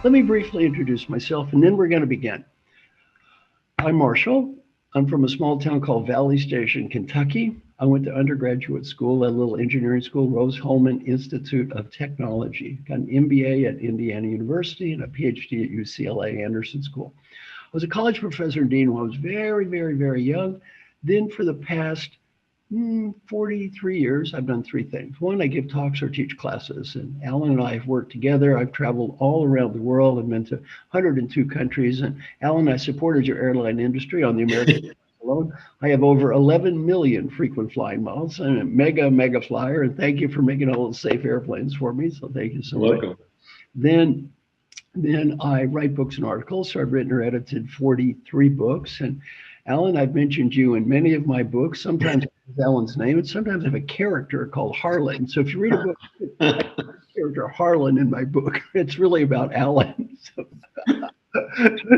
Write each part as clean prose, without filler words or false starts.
let me briefly introduce myself, and then we're going to begin. I'm Marshall. I'm from a small town called Valley Station, Kentucky. I went to undergraduate school at a little engineering school, Rose-Hulman Institute of Technology. Got an MBA at Indiana University and a PhD at UCLA Anderson School. I was a college professor and dean when I was very, very, very young. Then for the past 43 years, I've done three things. One, I give talks or teach classes, and Alan and I have worked together. I've traveled all around the world. I've been to 102 countries, and Alan, I supported your airline industry on the American alone. I have over 11 million frequent flying miles. I'm a mega flyer, and thank you for making all those safe airplanes for me. So thank you so much. Welcome. Then I write books and articles. So I've written or edited 43 books. And Alan, I've mentioned you in many of my books. Sometimes it's Alan's name, and sometimes I have a character called Harlan. So if you read a book, I have a character Harlan in my book. It's really about Alan. So,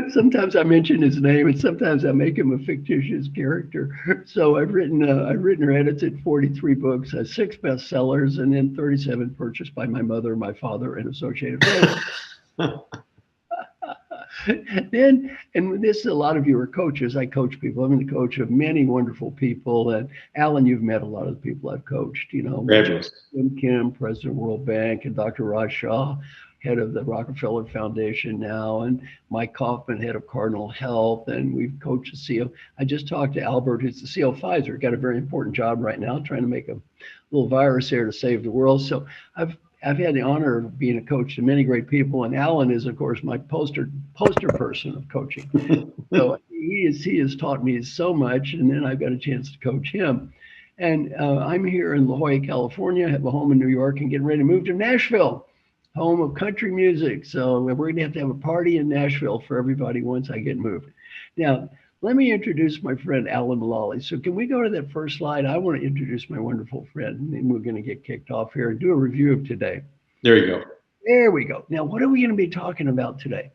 sometimes I mention his name, and sometimes I make him a fictitious character. So I've written or edited 43 books, 6 bestsellers, and then 37 purchased by my mother, my father, and associated friends. Then, and this, a lot of you are coaches. I coach people. I'm the coach of many wonderful people. And Alan, you've met a lot of the people I've coached. Jim Kim, President of World Bank, and Dr. Raj Shah, head of the Rockefeller Foundation now, and Mike Kaufman, head of Cardinal Health, and we've coached the CEO. I just talked to Albert, who's the CEO of Pfizer, got a very important job right now, trying to make a little virus here to save the world. So I've had the honor of being a coach to many great people, and Alan is, of course, my poster person of coaching. So he has taught me so much, and then I've got a chance to coach him. And I'm here in La Jolla, California. I have a home in New York and getting ready to move to Nashville, home of country music. So we're going to have a party in Nashville for everybody once I get moved. Now, let me introduce my friend Alan Mulally. So can we go to that first slide? I want to introduce my wonderful friend, and we're going to get kicked off here and do a review of today. There you go. There we go. Now, what are we going to be talking about today?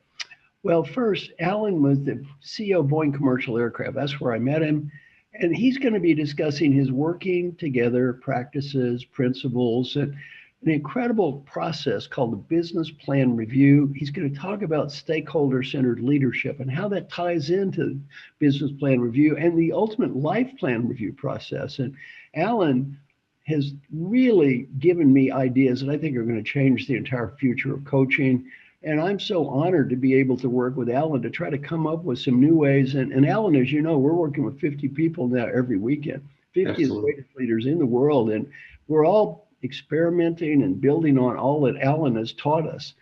Well, first, Alan was the CEO of Boeing Commercial Aircraft. That's where I met him. And he's going to be discussing his working together practices, principles, and an incredible process called the business plan review. He's going to talk about stakeholder centered leadership and how that ties into business plan review and the ultimate life plan review process. And Alan has really given me ideas that I think are going to change the entire future of coaching. And I'm so honored to be able to work with Alan to try to come up with some new ways. And Alan, as you know, we're working with 50 people now every weekend, 50 Absolutely. of the greatest leaders in the world. And we're all experimenting and building on all that Alan has taught us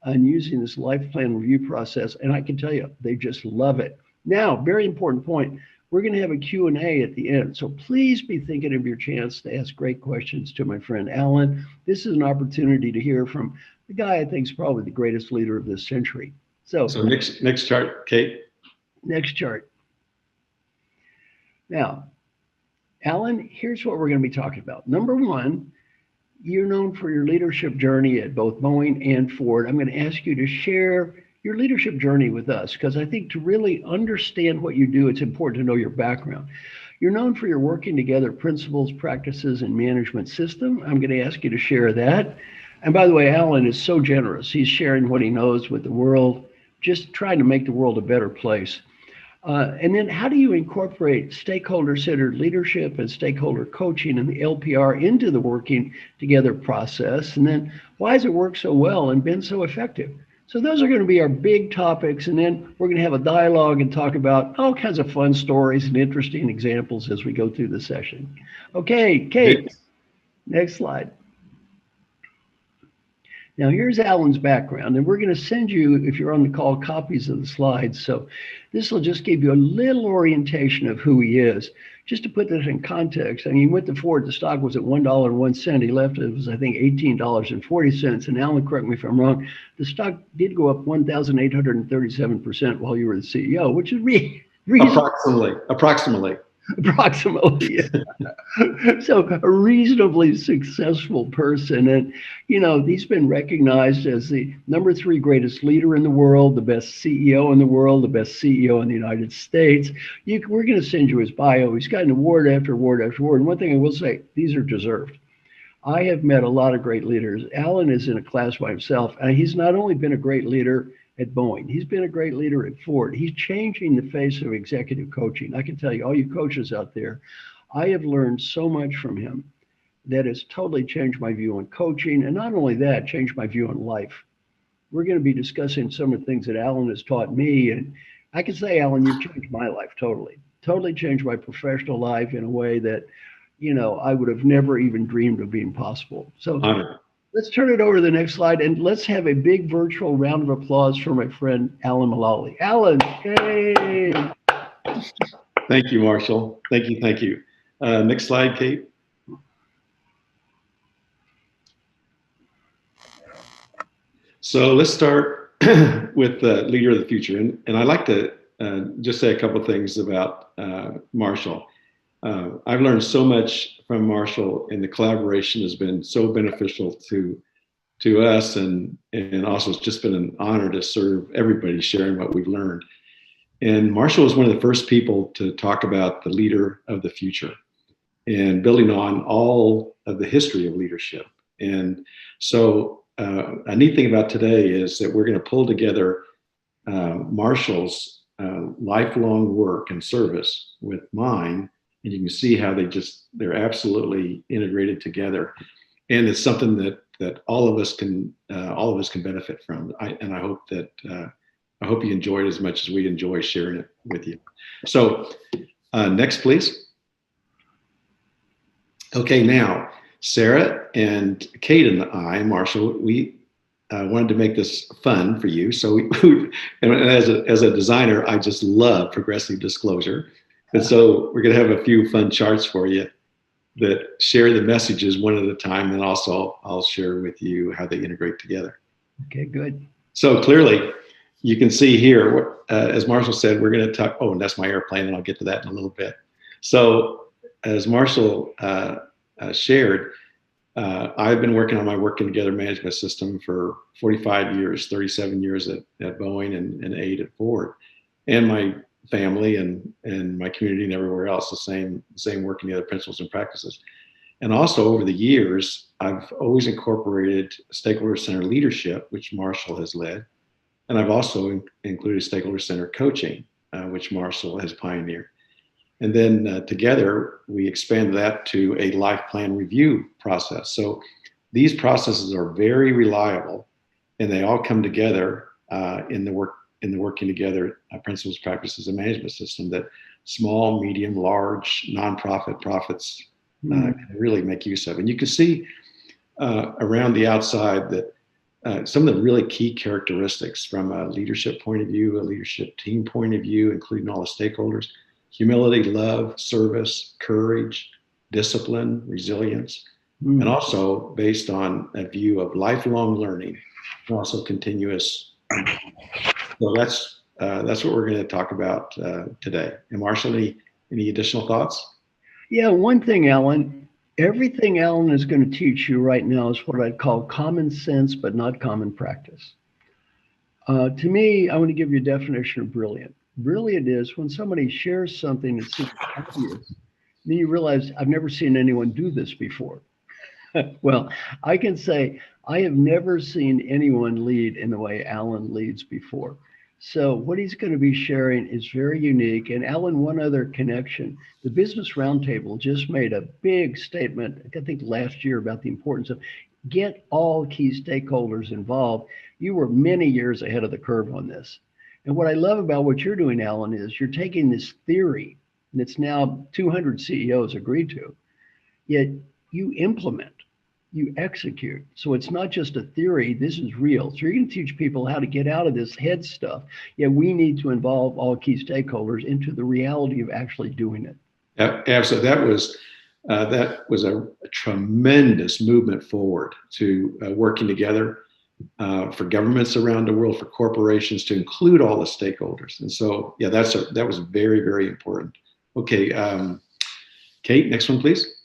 and using this life plan review process. And I can tell you, they just love it. Now, very important point, we're going to have a Q&A at the end. So please be thinking of your chance to ask great questions to my friend Alan. This is an opportunity to hear from the guy I think is probably the greatest leader of this century. So next chart, Kate. Next chart. Now, Alan, here's what we're going to be talking about. Number one, you're known for your leadership journey at both Boeing and Ford. I'm going to ask you to share your leadership journey with us, because I think to really understand what you do, it's important to know your background. You're known for your working together principles, practices, and management system. I'm going to ask you to share that. And by the way, Alan is so generous. He's sharing what he knows with the world, just trying to make the world a better place. And then how do you incorporate stakeholder-centered leadership and stakeholder coaching and the LPR into the working together process? And then why does it work so well and been so effective? So those are going to be our big topics. And then we're going to have a dialogue and talk about all kinds of fun stories and interesting examples as we go through the session. Okay, Kate, next slide. Now, here's Alan's background, and we're going to send you, if you're on the call, copies of the slides. So this will just give you a little orientation of who he is. Just to put this in context, I mean, he went to Ford, the stock was at $1.01. He left, it was, I think, $18.40. And Alan, correct me if I'm wrong, the stock did go up 1,837% while you were the CEO, which is approximately. Approximately. So a reasonably successful person. And, you know, he's been recognized as the #3 greatest leader in the world, the best CEO in the world, the best CEO in the United States. We're going to send you his bio. He's gotten award after award after award. And one thing I will say, these are deserved. I have met a lot of great leaders. Alan is in a class by himself. And he's not only been a great leader, at Boeing. He's been a great leader at Ford. He's changing the face of executive coaching. I can tell you, all you coaches out there, I have learned so much from him that has totally changed my view on coaching. And not only that, changed my view on life. We're going to be discussing some of the things that Alan has taught me. And I can say, Alan, you've changed my life totally, totally changed my professional life in a way that, I would have never even dreamed of being possible. So let's turn it over to the next slide, and let's have a big virtual round of applause for my friend, Alan Mulally. Alan, yay! Thank you, Marshall. Thank you. Thank you. Next slide, Kate. So let's start with the leader of the future. And I'd like to just say a couple of things about Marshall. I've learned so much from Marshall, and the collaboration has been so beneficial to us, and also it's just been an honor to serve everybody sharing what we've learned. And Marshall was one of the first people to talk about the leader of the future and building on all of the history of leadership. And so a neat thing about today is that we're going to pull together Marshall's lifelong work and service with mine. And you can see how they're absolutely integrated together. And it's something that all of us can benefit from. I hope that I hope you enjoy it as much as we enjoy sharing it with you. So next, please. Okay, now Sarah and Kate and I, Marshall, we wanted to make this fun for you. So and as a designer, I just love progressive disclosure. And so we're going to have a few fun charts for you that share the messages one at a time. And also I'll share with you how they integrate together. Okay, good. So clearly you can see here, as Marshall said, we're going to talk, and that's my airplane, and I'll get to that in a little bit. So as Marshall shared, I've been working on my working together management system for 45 years, 37 years at Boeing and 8 at Ford. And my family and my community and everywhere else, the same working together principles and practices. And also over the years, I've always incorporated Stakeholder Centered Leadership, which Marshall has led. And I've also included Stakeholder Centered Coaching, which Marshall has pioneered. And then together, we expanded that to a life plan review process. So these processes are very reliable, and they all come together in the working together principles, practices, and management system that small, medium, large, nonprofit profits can really make use of. And you can see around the outside that some of the really key characteristics from a leadership point of view, a leadership team point of view, including all the stakeholders: humility, love, service, courage, discipline, resilience, and also based on a view of lifelong learning, and also continuous. So that's what we're going to talk about today. And Marshall, any additional thoughts? Yeah, one thing, Alan. Everything Alan is going to teach you right now is what I'd call common sense, but not common practice. To me, I want to give you a definition of brilliant. Brilliant is when somebody shares something that seems obvious, then you realize, I've never seen anyone do this before. Well, I can say I have never seen anyone lead in the way Alan leads before. So what he's going to be sharing is very unique. And Alan, one other connection, the Business Roundtable just made a big statement, I think last year, about the importance of get all key stakeholders involved. You were many years ahead of the curve on this. And what I love about what you're doing, Alan, is you're taking this theory that's now 200 CEOs agreed to, yet you implement, you execute. So it's not just a theory, this is real. So you're going to teach people how to get out of this head stuff. Yeah, we need to involve all key stakeholders into the reality of actually doing it. Absolutely. That was a tremendous movement forward to working together for governments around the world, for corporations, to include all the stakeholders. And so, yeah, that was very, very important. Okay, Kate, next one, please.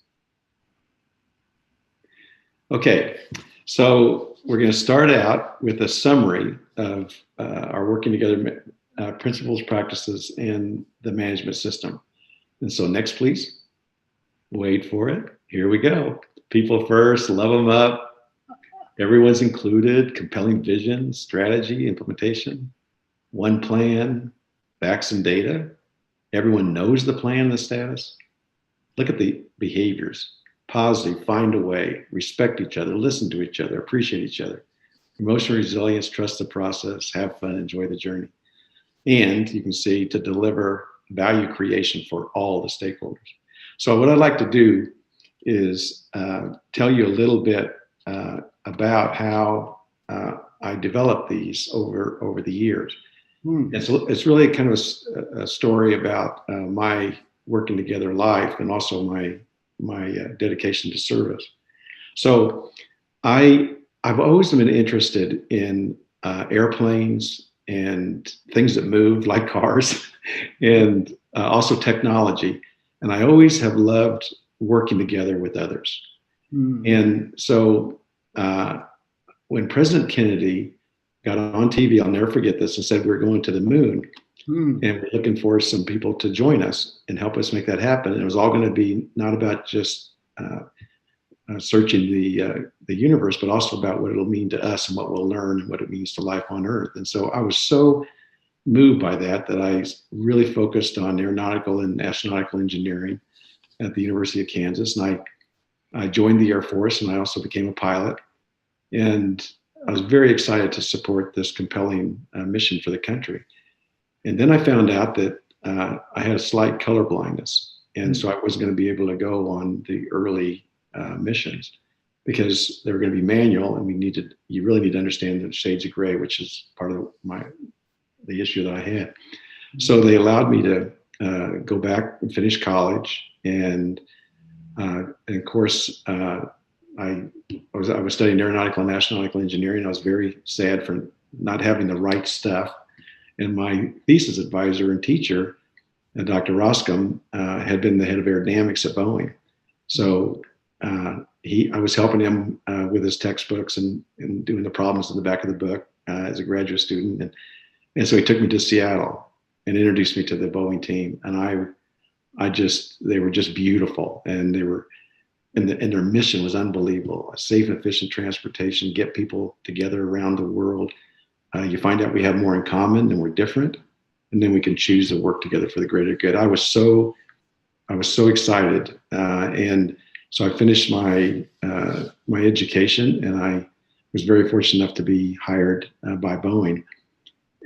Okay, so we're going to start out with a summary of our working together principles, practices, and the management system. And so next, please. Wait for it. Here we go. People first, love them up. Everyone's included, compelling vision, strategy, implementation, one plan, facts and data. Everyone knows the plan and the status. Look at the behaviors. Positive, find a way, respect each other, listen to each other, appreciate each other. Emotional resilience, trust the process, have fun, enjoy the journey. And you can see to deliver value creation for all the stakeholders. So what I'd like to do is tell you a little bit about how I developed these over the years. It's really kind of a story about my working together life and also my dedication to service. So I've always been interested in airplanes and things that move like cars and also technology. And I always have loved working together with others. And so when President Kennedy got on TV, I'll never forget this, and said we're going to the moon. And we're looking for some people to join us and help us make that happen. And it was all going to be not about just searching the universe, but also about what it'll mean to us and what we'll learn and what it means to life on Earth. And so I was so moved by that I really focused on aeronautical and astronautical engineering at the University of Kansas. And I joined the Air Force, and I also became a pilot. And I was very excited to support this compelling mission for the country. And then I found out that I had a slight color blindness. And so I wasn't going to be able to go on the early missions because they were going to be manual, and you really need to understand the shades of gray, which is part of the issue that I had. So they allowed me to go back and finish college. And of course, I was studying aeronautical and astronautical engineering. I was very sad for not having the right stuff. And my thesis advisor and teacher, Dr. Roscom, had been the head of aerodynamics at Boeing. So I was helping him with his textbooks and doing the problems in the back of the book as a graduate student. And so he took me to Seattle and introduced me to the Boeing team. And they were just beautiful. And and their mission was unbelievable. Safe and efficient transportation, get people together around the world. You find out we have more in common than we're different, and then we can choose to work together for the greater good. I was so excited, and so I finished my education, and I was very fortunate enough to be hired by Boeing,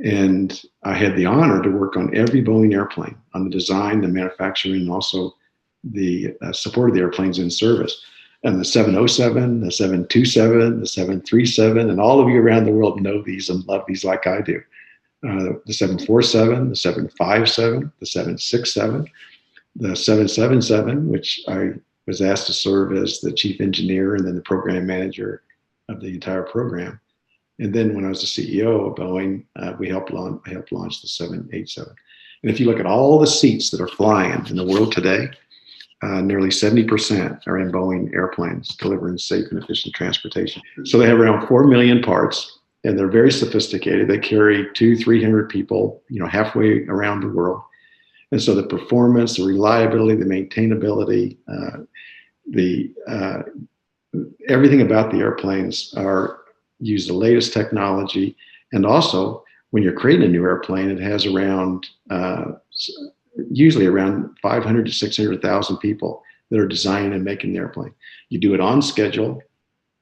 and I had the honor to work on every Boeing airplane, on the design, the manufacturing, and also the support of the airplanes in service. And the 707, the 727, the 737, and all of you around the world know these and love these like I do. The 747, the 757, the 767, the 777, which I was asked to serve as the chief engineer and then the program manager of the entire program. And then when I was the CEO of Boeing, I helped launch the 787. And if you look at all the seats that are flying in the world today, nearly 70% are in Boeing airplanes delivering safe and efficient transportation. So they have around 4 million parts, and they're very sophisticated. They carry 200-300 people, halfway around the world. And so the performance, the reliability, the maintainability, everything about the airplanes use the latest technology. And also, when you're creating a new airplane, it has usually around 500 to 600,000 people that are designing and making the airplane. You do it on schedule,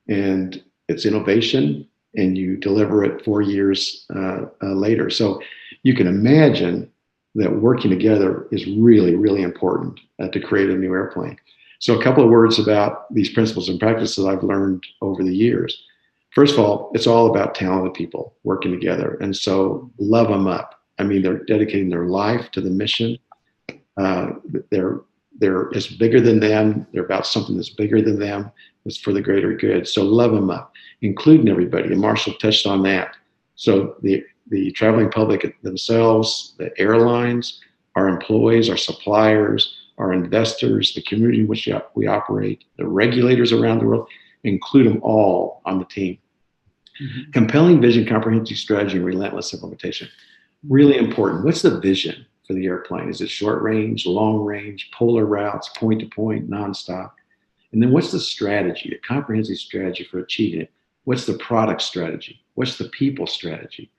and it's innovation, and you deliver it 4 years later. So you can imagine that working together is really, really important to create a new airplane. So a couple of words about these principles and practices I've learned over the years. First of all, it's all about talented people working together. And so love them up. I mean, they're dedicating their life to the mission. It's bigger than them. They're about something that's bigger than them. It's for the greater good. So love them up, including everybody. And Marshall touched on that. So the traveling public themselves, the airlines, our employees, our suppliers, our investors, the community in which we operate, the regulators around the world, include them all on the team. Mm-hmm. Compelling vision, comprehensive strategy, and relentless implementation. Really important. What's the vision for the airplane? Is it short range, long range, polar routes, point to point, nonstop? And then what's the strategy, a comprehensive strategy for achieving it? What's the product strategy? What's the people strategy?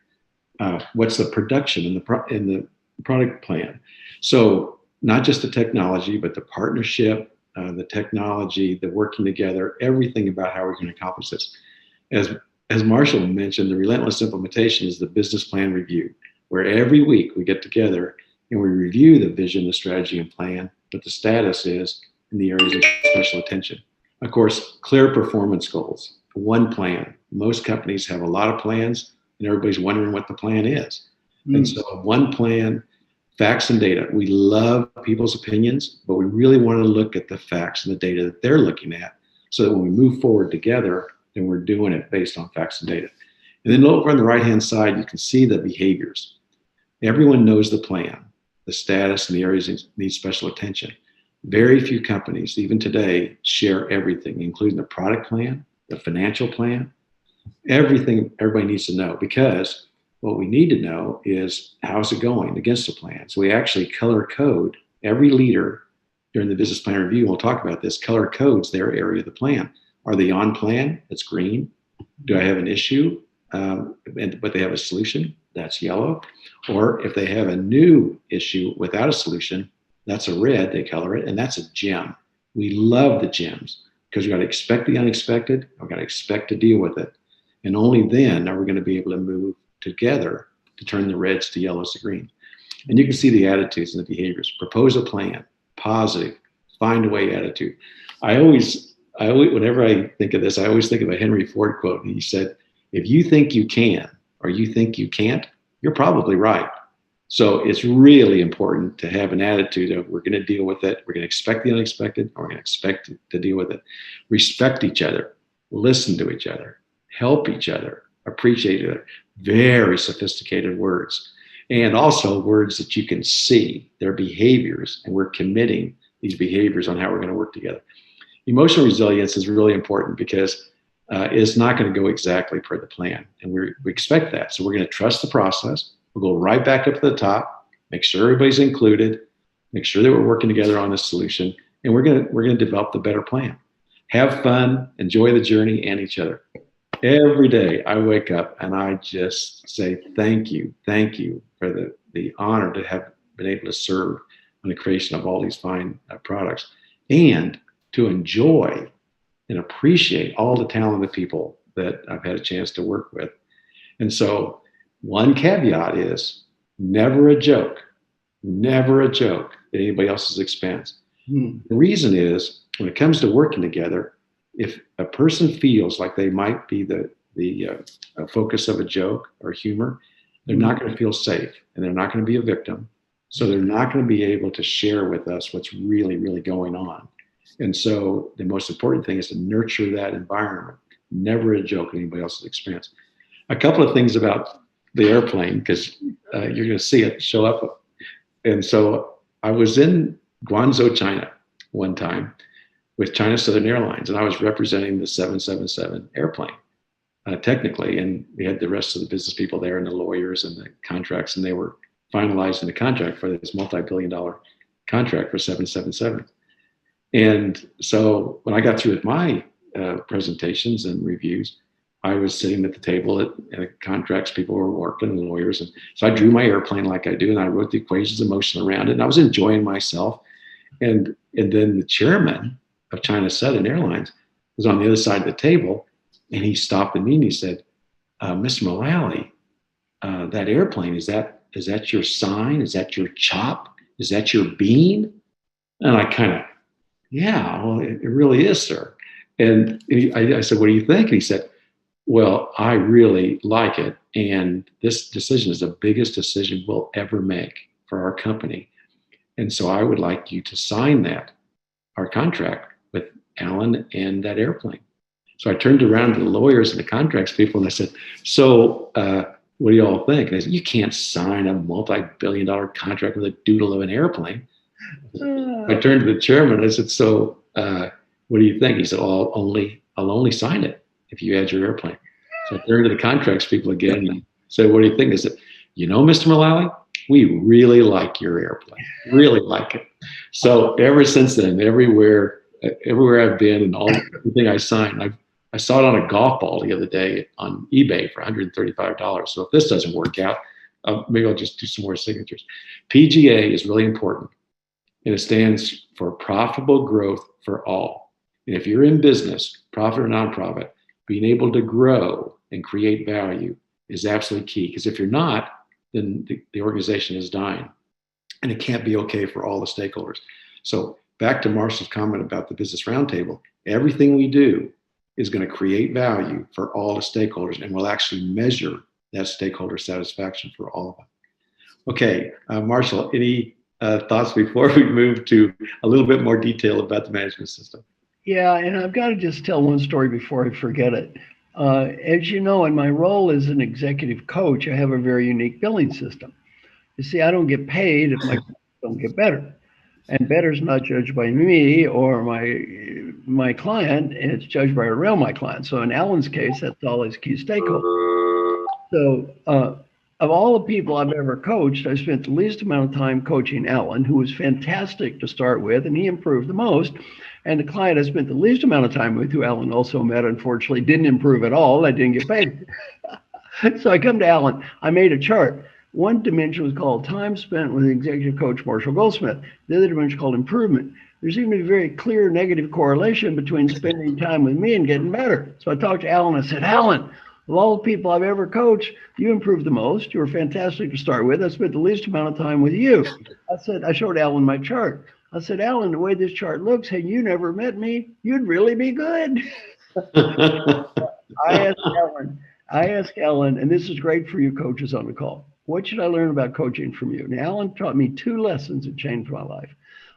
What's the production in the product plan? So not just the technology, but the partnership, the technology, the working together, everything about how we're going to accomplish this. As Marshall mentioned, the relentless implementation is the business plan review, where every week we get together and we review the vision, the strategy, and plan, what the status is in the areas of special attention. Of course, clear performance goals, one plan. Most companies have a lot of plans, and everybody's wondering what the plan is. And so one plan, facts and data. We love people's opinions, but we really want to look at the facts and the data that they're looking at, so that when we move forward together, then we're doing it based on facts and data. And then over on the right-hand side, you can see the behaviors. Everyone knows the plan, the status, and the areas that need special attention. Very few companies, even today, share everything, including the product plan, the financial plan, everything everybody needs to know, because what we need to know is how's it going against the plan. So we actually color code every leader during the business plan review. We'll talk about this, color codes their area of the plan. Are they on plan? That's green. Do I have an issue, but they have a solution? That's yellow. Or if they have a new issue without a solution, that's a red, they color it, and that's a gem. We love the gems because we've got to expect the unexpected. We've got to expect to deal with it. And only then are we going to be able to move together to turn the reds to yellows to green. And you can see the attitudes and the behaviors. Propose a plan, positive, find a way attitude. I always, whenever I think of this, I always think of a Henry Ford quote. And he said, if you think you can or you think you can't, you're probably right. So it's really important to have an attitude of we're going to deal with it. We're going to expect the unexpected, or we're going to expect to deal with it. Respect each other, listen to each other, help each other, appreciate each other. Very sophisticated words. And also words that you can see their behaviors, and we're committing these behaviors on how we're going to work together. Emotional resilience is really important because it's not going to go exactly per the plan. And we expect that. So we're going to trust the process. We'll go right back up to the top, make sure everybody's included, make sure that we're working together on a solution, and we're going to develop the better plan. Have fun, enjoy the journey and each other. Every day I wake up and I just say thank you for the honor to have been able to serve on the creation of all these fine products, and to enjoy and appreciate all the talented people that I've had a chance to work with. And so one caveat is never a joke at anybody else's expense. The reason is when it comes to working together, if a person feels like they might be the focus of a joke or humor, they're not going to feel safe, and they're not going to be a victim. So they're not going to be able to share with us what's really, really going on. And so the most important thing is to nurture that environment. Never a joke at anybody else's expense. A couple of things about the airplane, because you're going to see it show up. And so I was in Guangzhou, China one time with China Southern Airlines, and I was representing the 777 airplane technically. And we had the rest of the business people there and the lawyers and the contracts, and they were finalizing the contract for this multi-billion-dollar contract for 777. And so when I got through with my presentations and reviews, I was sitting at the table and the contracts people were working, and the lawyers. And so I drew my airplane like I do, and I wrote the equations of motion around it, and I was enjoying myself. And then the chairman of China Southern Airlines was on the other side of the table, and he stopped the meeting. He said, Mr. Mulally, that airplane, is that your sign? Is that your chop? Is that your bean? And I kind of, yeah, well, it really is, sir. And I said, what do you think? And he said, well, I really like it. And this decision is the biggest decision we'll ever make for our company. And so I would like you to sign our contract with Alan and that airplane. So I turned around to the lawyers and the contracts people, and I said, so what do you all think? And they said, you can't sign a multi-billion-dollar contract with a doodle of an airplane. I turned to the chairman and I said, so what do you think? He said, well, I'll only sign it if you add your airplane. So I turned to the contracts people again and said, what do you think? I said, you know, Mr. Mulally, we really like your airplane, really like it. So ever since then, everywhere I've been and everything I sign, I saw it on a golf ball the other day on eBay for $135. So if this doesn't work out, maybe I'll just do some more signatures. PGA is really important, and it stands for profitable growth for all. And if you're in business, profit or nonprofit, being able to grow and create value is absolutely key. Because if you're not, then the organization is dying, and it can't be okay for all the stakeholders. So back to Marshall's comment about the business roundtable, everything we do is going to create value for all the stakeholders, and we'll actually measure that stakeholder satisfaction for all of them. Okay, Marshall, any thoughts before we move to a little bit more detail about the management system? Yeah, and I've got to just tell one story before I forget it. As you know, in my role as an executive coach, I have a very unique billing system. You see, I don't get paid if my clients don't get better. And better is not judged by me or my client, it's judged by around my client. So in Alan's case, that's all his key stakeholders. So of all the people I've ever coached, I spent the least amount of time coaching Alan, who was fantastic to start with, and he improved the most. And the client I spent the least amount of time with, who Alan also met, unfortunately, didn't improve at all. I didn't get paid. So I come to Alan. I made a chart. One dimension was called time spent with executive coach Marshall Goldsmith. The other dimension called improvement. There seemed to be a very clear negative correlation between spending time with me and getting better. So I talked to Alan. I said, Alan, of all the people I've ever coached, you improved the most. You were fantastic to start with. I spent the least amount of time with you. I showed Alan my chart. I said, Alan, the way this chart looks, had you never met me, you'd really be good. I asked Alan, and this is great for you coaches on the call, what should I learn about coaching from you? Now, Alan taught me 2 lessons that changed my life.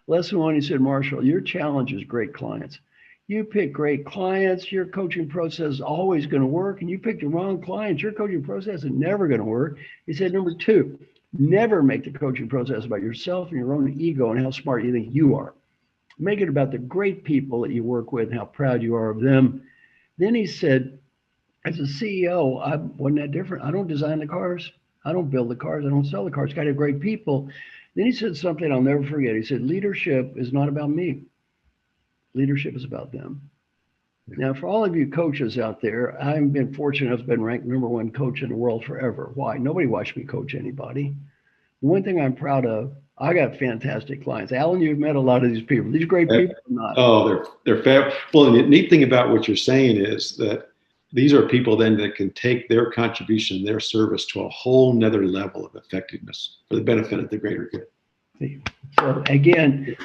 Lesson 1, he said, Marshall, your challenge is great clients. You pick great clients, your coaching process is always going to work, and you pick the wrong clients, your coaching process is never going to work. He said, number 2, never make the coaching process about yourself and your own ego and how smart you think you are. Make it about the great people that you work with and how proud you are of them. Then he said, as a CEO, I wasn't that different. I don't design the cars. I don't build the cars. I don't sell the cars. Got to have great people. Then he said something I'll never forget. He said, leadership is not about me. Leadership is about them. Now, for all of you coaches out there, I've been fortunate enough to be ranked #1 coach in the world forever. Why? Nobody watched me coach anybody. One thing I'm proud of, I got fantastic clients. Alan, you've met a lot of these people. These great people are not. Oh, they're fab. Well, the neat thing about what you're saying is that these are people then that can take their contribution, their service to a whole nother level of effectiveness for the benefit of the greater good. So again,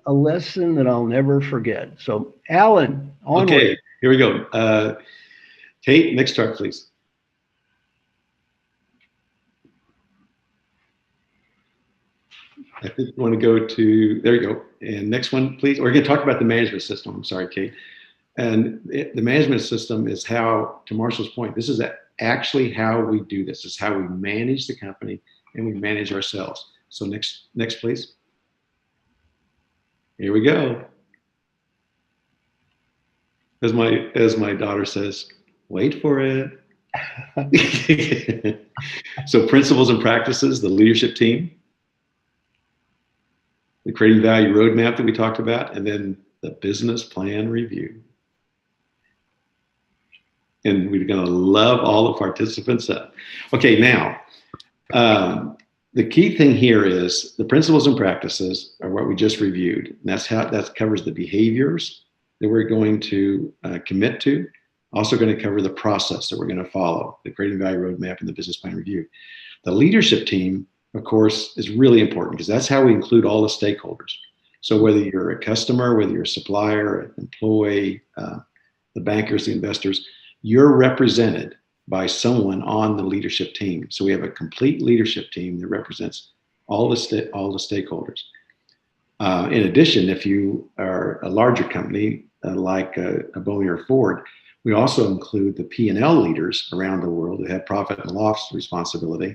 a lesson that I'll never forget. So Alan, onward. Okay, here we go. Kate, next chart, please. I think you want to go to, there you go. And next one, please. We're going to talk about the management system. I'm sorry, Kate. And the management system is how, to Marshall's point, this is actually how we do this. It's how we manage the company and we manage ourselves. So next, please. Here we go. As my daughter says, wait for it. So principles and practices, the leadership team, the creating value roadmap that we talked about, and then the business plan review. And we're going to love all the participants up. Okay, now, the key thing here is the principles and practices are what we just reviewed. And that covers the behaviors that we're going to commit to. Also going to cover the process that we're going to follow, the creating value roadmap and the business plan review. The leadership team, of course, is really important because that's how we include all the stakeholders. So whether you're a customer, whether you're a supplier, an employee, the bankers, the investors, you're represented by someone on the leadership team. So we have a complete leadership team that represents all the stakeholders. In addition, if you are a larger company like a Boeing or Ford, we also include the P&L leaders around the world that have profit and loss responsibility,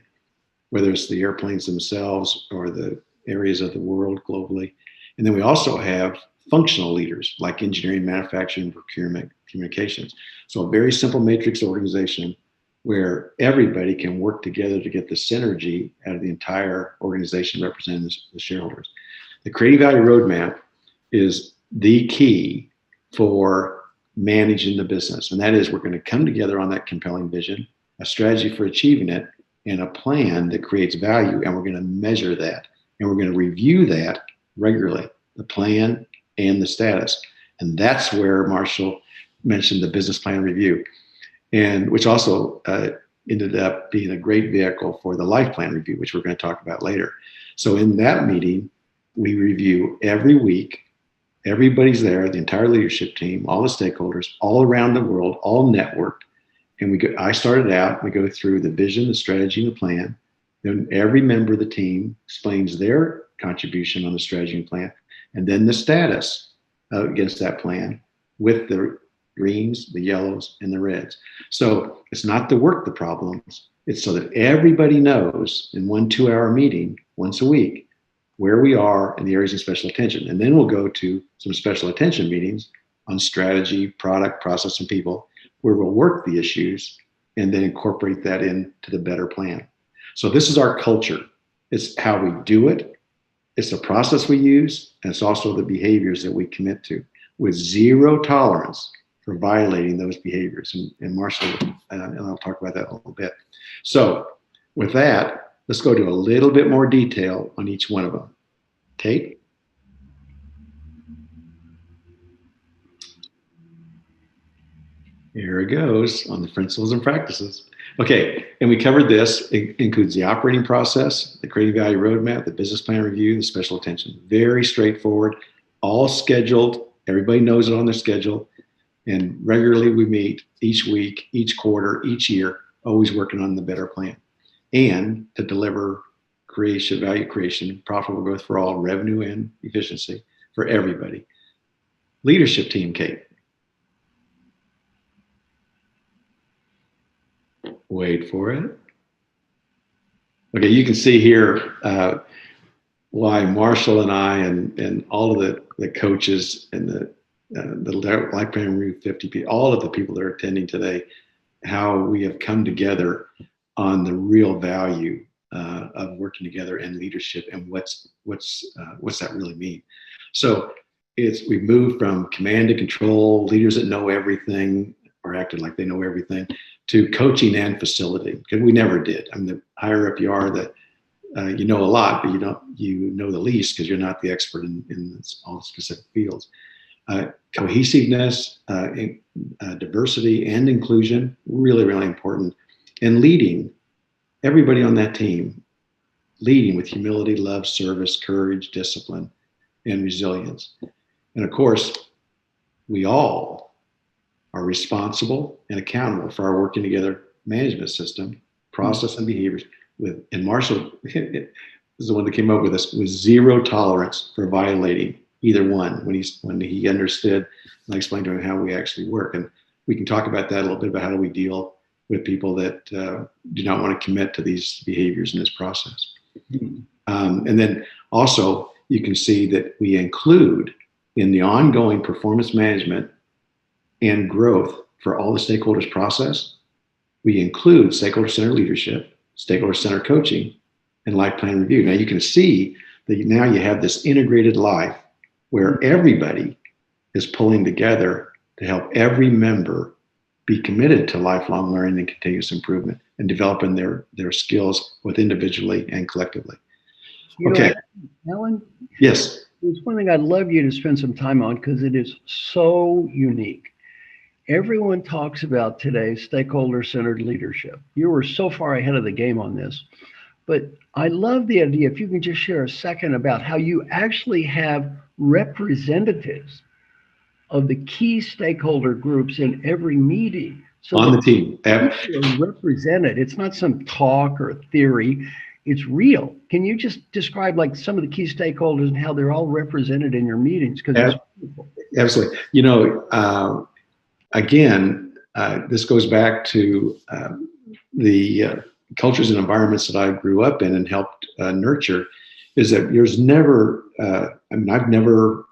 whether it's the airplanes themselves or the areas of the world globally. And then we also have functional leaders like engineering, manufacturing, procurement, communications. So a very simple matrix organization where everybody can work together to get the synergy out of the entire organization representing the shareholders. The creating value roadmap is the key for managing the business. And that is, we're going to come together on that compelling vision, a strategy for achieving it, and a plan that creates value. And we're going to measure that. And we're going to review that regularly, the plan and the status. And that's where Marshall mentioned the business plan review, and which also ended up being a great vehicle for the life plan review, which we're going to talk about later. So in that meeting, we review every week. Everybody's there, the entire leadership team, all the stakeholders, all around the world, all networked. And I started out, we go through the vision, the strategy, and the plan. Then every member of the team explains their contribution on the strategy and plan, and then the status against that plan with the greens, the yellows, and the reds. So it's not to work the problems. It's so that everybody knows in 1 2-hour meeting once a week where we are in the areas of special attention. And then we'll go to some special attention meetings on strategy, product, process, and people, where we'll work the issues and then incorporate that into the better plan. So this is our culture. It's how we do it. It's the process we use. And it's also the behaviors that we commit to, with zero tolerance for violating those behaviors. And Marshall and I'll talk about that in a little bit. So with that, let's go to a little bit more detail on each one of them. Kate? Here it goes on the principles and practices. Okay, and we covered this. It includes the operating process, the creating value roadmap, the business plan review, the special attention. Very straightforward, all scheduled. Everybody knows it on their schedule. And regularly we meet each week, each quarter, each year, always working on the better plan. And to deliver creation, value creation, profitable growth for all, revenue and efficiency for everybody. Leadership team, Kate. Wait for it. Okay, you can see here why Marshall and I and all of the coaches and the Life Plan Review 50 people, all of the people that are attending today, how we have come together on the real value of working together and leadership, and what's that really mean. So we've moved from command and control, leaders that know everything or acted like they know everything, to coaching and facilitating, because we never did. I mean, the higher up you are, that you know a lot, but you know the least because you're not the expert in all the specific fields. Cohesiveness, diversity, and inclusion, really, really important. And leading, everybody on that team, leading with humility, love, service, courage, discipline, and resilience. And of course, we all are responsible and accountable for our working together management system, process, and behaviors. And Marshall is the one that came up with this, with zero tolerance for violating either one, when he understood, and I explained to him how we actually work. And we can talk about that a little bit, about how do we deal with people that do not want to commit to these behaviors in this process. And then also, you can see that we include in the ongoing performance management and growth for all the stakeholders process, we include Stakeholder Centered Leadership, Stakeholder Centered Coaching, and Life Plan Review. Now you can see that now you have this integrated life where everybody is pulling together to help every member be committed to lifelong learning and continuous improvement and developing their skills both individually and collectively. Okay. Alan? Yes. There's one thing I'd love you to spend some time on because it is so unique. Everyone talks about today stakeholder-centered leadership. You were so far ahead of the game on this, but I love the idea, if you can just share a second about how you actually have representatives of the key stakeholder groups in every meeting. So on the team. Are represented. It's not some talk or theory. It's real. Can you just describe like some of the key stakeholders and how they're all represented in your meetings? Because it's beautiful. Absolutely. You know, again, this goes back to the cultures and environments that I grew up in and helped nurture, is that there's never, I mean, I've never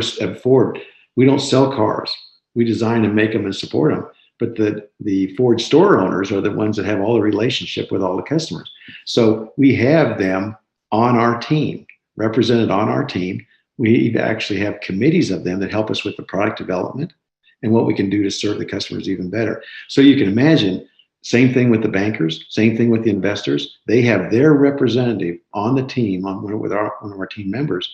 said Ford, we don't sell cars. We design and make them and support them. But the Ford store owners are the ones that have all the relationship with all the customers. So we have them on our team, represented on our team, We actually have committees of them that help us with the product development and what we can do to serve the customers even better. So you can imagine, same thing with the bankers, same thing with the investors. They have their representative on the team, with one of our team members,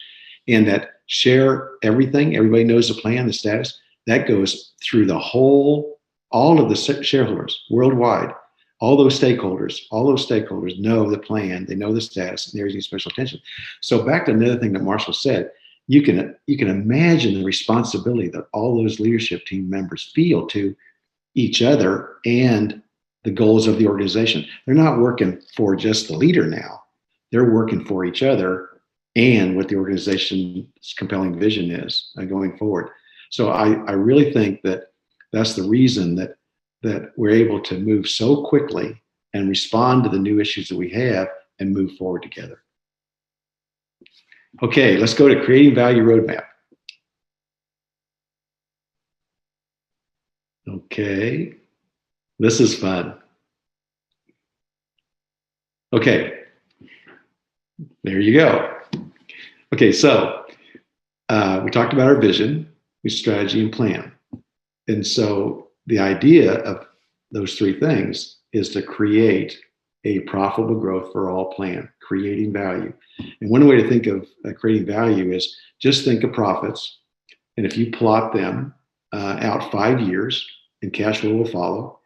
and that share everything. Everybody knows the plan, the status. That goes through all of the shareholders worldwide. All those stakeholders know the plan, they know the status, and they're using special attention. So back to another thing that Marshall said, you can imagine the responsibility that all those leadership team members feel to each other and the goals of the organization. They're not working for just the leader now. They're working for each other and what the organization's compelling vision is going forward. So I really think that that's the reason that we're able to move so quickly and respond to the new issues that we have and move forward together. Okay, let's go to creating value roadmap. Okay, this is fun. Okay, there you go. Okay, so we talked about our vision, strategy, and plan. And so the idea of those three things is to create a profitable growth for all plan, creating value. And one way to think of creating value is just think of profits. And if you plot them out 5 years, and cash flow will follow,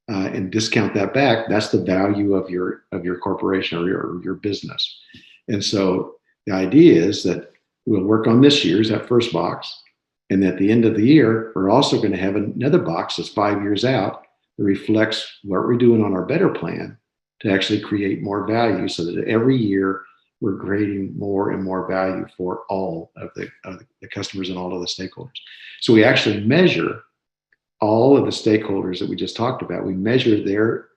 and discount that back, that's the value of your corporation or your business. And so the idea is that we'll work on this year's, that first box. And at the end of the year, we're also going to have another box that's 5 years out that reflects what we're doing on our better plan to actually create more value, so that every year we're creating more and more value for all of the customers and all of the stakeholders. So we actually measure all of the stakeholders that we just talked about. We measure their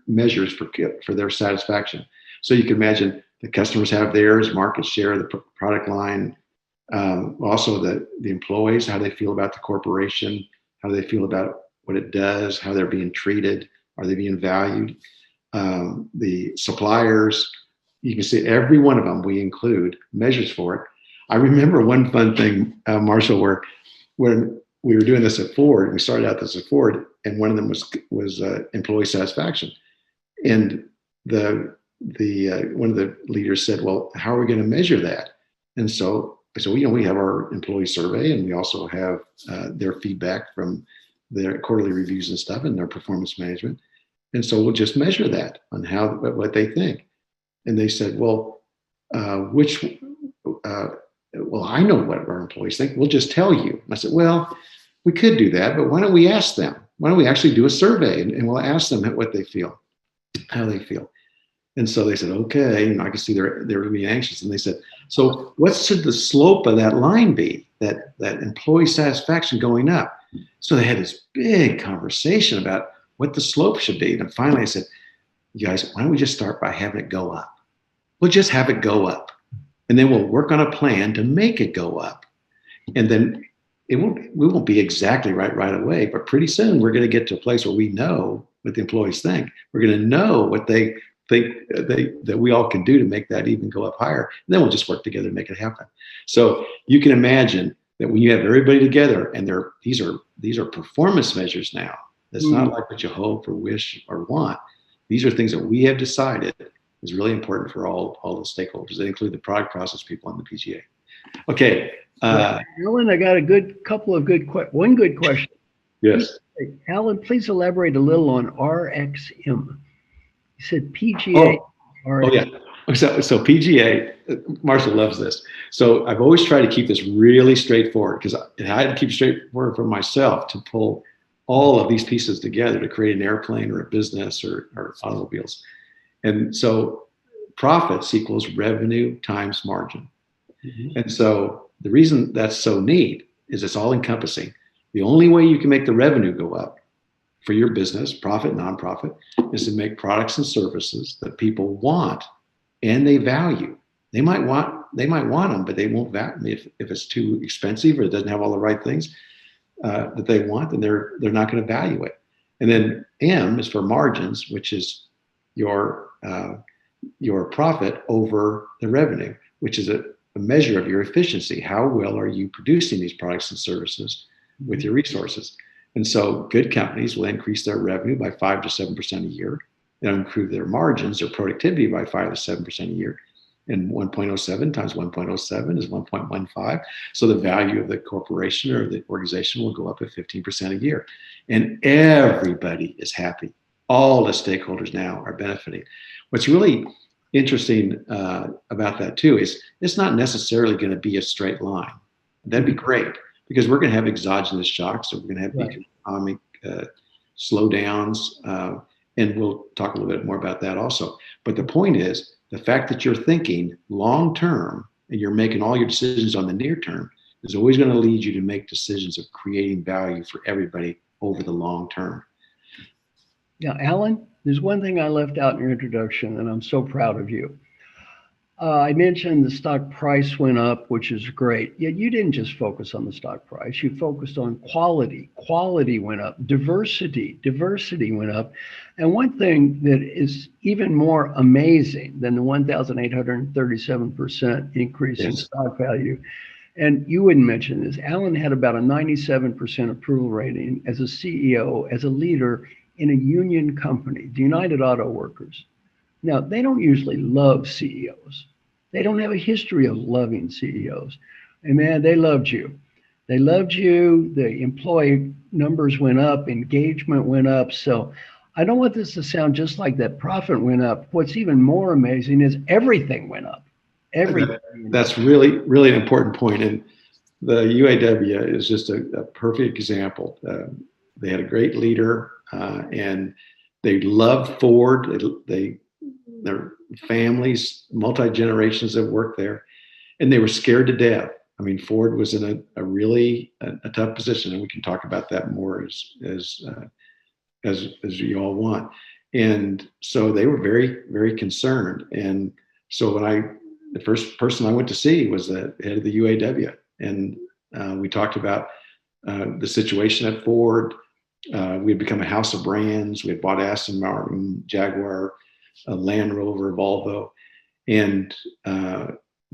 measures for their satisfaction. So you can imagine the customers have theirs, market share, the product line, also the employees, how they feel about the corporation, how they feel about what it does, how they're being treated, are they being valued, the suppliers. You can see every one of them we include measures for it. I remember one fun thing, Marshall, where when we were doing this at Ford, we started out this at Ford, and one of them was employee satisfaction. And one of the leaders said, well, how are we going to measure that? And so I said, well, we have our employee survey, and we also have their feedback from their quarterly reviews and stuff, and their performance management. And so we'll just measure that on what they think. And they said, well, I know what our employees think. We'll just tell you. And I said, well, we could do that, but why don't we ask them? Why don't we actually do a survey and we'll ask them what they feel, how they feel. And so they said, okay, I can see they're being anxious. And they said, so what should the slope of that line be, that employee satisfaction going up? So they had this big conversation about what the slope should be. And finally I said, you guys, why don't we just start by having it go up? We'll just have it go up. And then we'll work on a plan to make it go up. And then we won't be exactly right away, but pretty soon we're going to get to a place where we know what the employees think. We're going to know what they think that we all can do to make that even go up higher. And then we'll just work together to make it happen. So you can imagine that when you have everybody together, and these are performance measures now. It's not like what you hope or wish or want. These are things that we have decided is really important for all the stakeholders. They include the product process people and the PGA. Okay. Alan, I got one good question. Yes. Alan, please elaborate a little on RXM. You said PGA. Oh yeah. So PGA, Marshall loves this. So I've always tried to keep this really straightforward, because I had to keep straightforward for myself to pull all of these pieces together to create an airplane or a business or automobiles. And so profits equals revenue times margin. Mm-hmm. And so the reason that's so neat is it's all encompassing. The only way you can make the revenue go up for your business, profit, nonprofit, is to make products and services that people want and they value. They might want them, but they won't value if it's too expensive or it doesn't have all the right things that they want, then they're not going to value it. And then M is for margins, which is your profit over the revenue, which is a measure of your efficiency. How well are you producing these products and services with your resources? And so good companies will increase their revenue by 5 to 7% a year. They'll improve their margins or productivity by 5 to 7% a year. And 1.07 times 1.07 is 1.15. So the value of the corporation or the organization will go up at 15% a year. And everybody is happy. All the stakeholders now are benefiting. What's really interesting about that too is it's not necessarily going to be a straight line. That'd be great because we're going to have exogenous shocks. So we're going to have economic slowdowns. And we'll talk a little bit more about that also. But the point is, the fact that you're thinking long term and you're making all your decisions on the near term is always going to lead you to make decisions of creating value for everybody over the long term. Now, Alan, there's one thing I left out in your introduction, and I'm so proud of you. I mentioned the stock price went up, which is great. Yet you didn't just focus on the stock price. You focused on quality. Quality went up. Diversity went up. And one thing that is even more amazing than the 1,837% increase in stock value, and you wouldn't mention this, Alan had about a 97% approval rating as a CEO, as a leader in a union company, the United Auto Workers. Now, they don't usually love CEOs. They don't have a history of loving CEOs. And man, they loved you. They loved you. The employee numbers went up, engagement went up. So I don't want this to sound just like that profit went up. What's even more amazing is everything went up. Everything. That's really, really an important point. And the UAW is just a perfect example. They had a great leader and they loved Ford. Their families, multi-generations that worked there, and they were scared to death. I mean, Ford was in a really tough position, and we can talk about that more as you all want. And so they were very, very concerned. And so the first person I went to see was the head of the UAW, and we talked about the situation at Ford. We had become a house of brands. We had bought Aston Martin, Jaguar, Land Rover, Volvo, and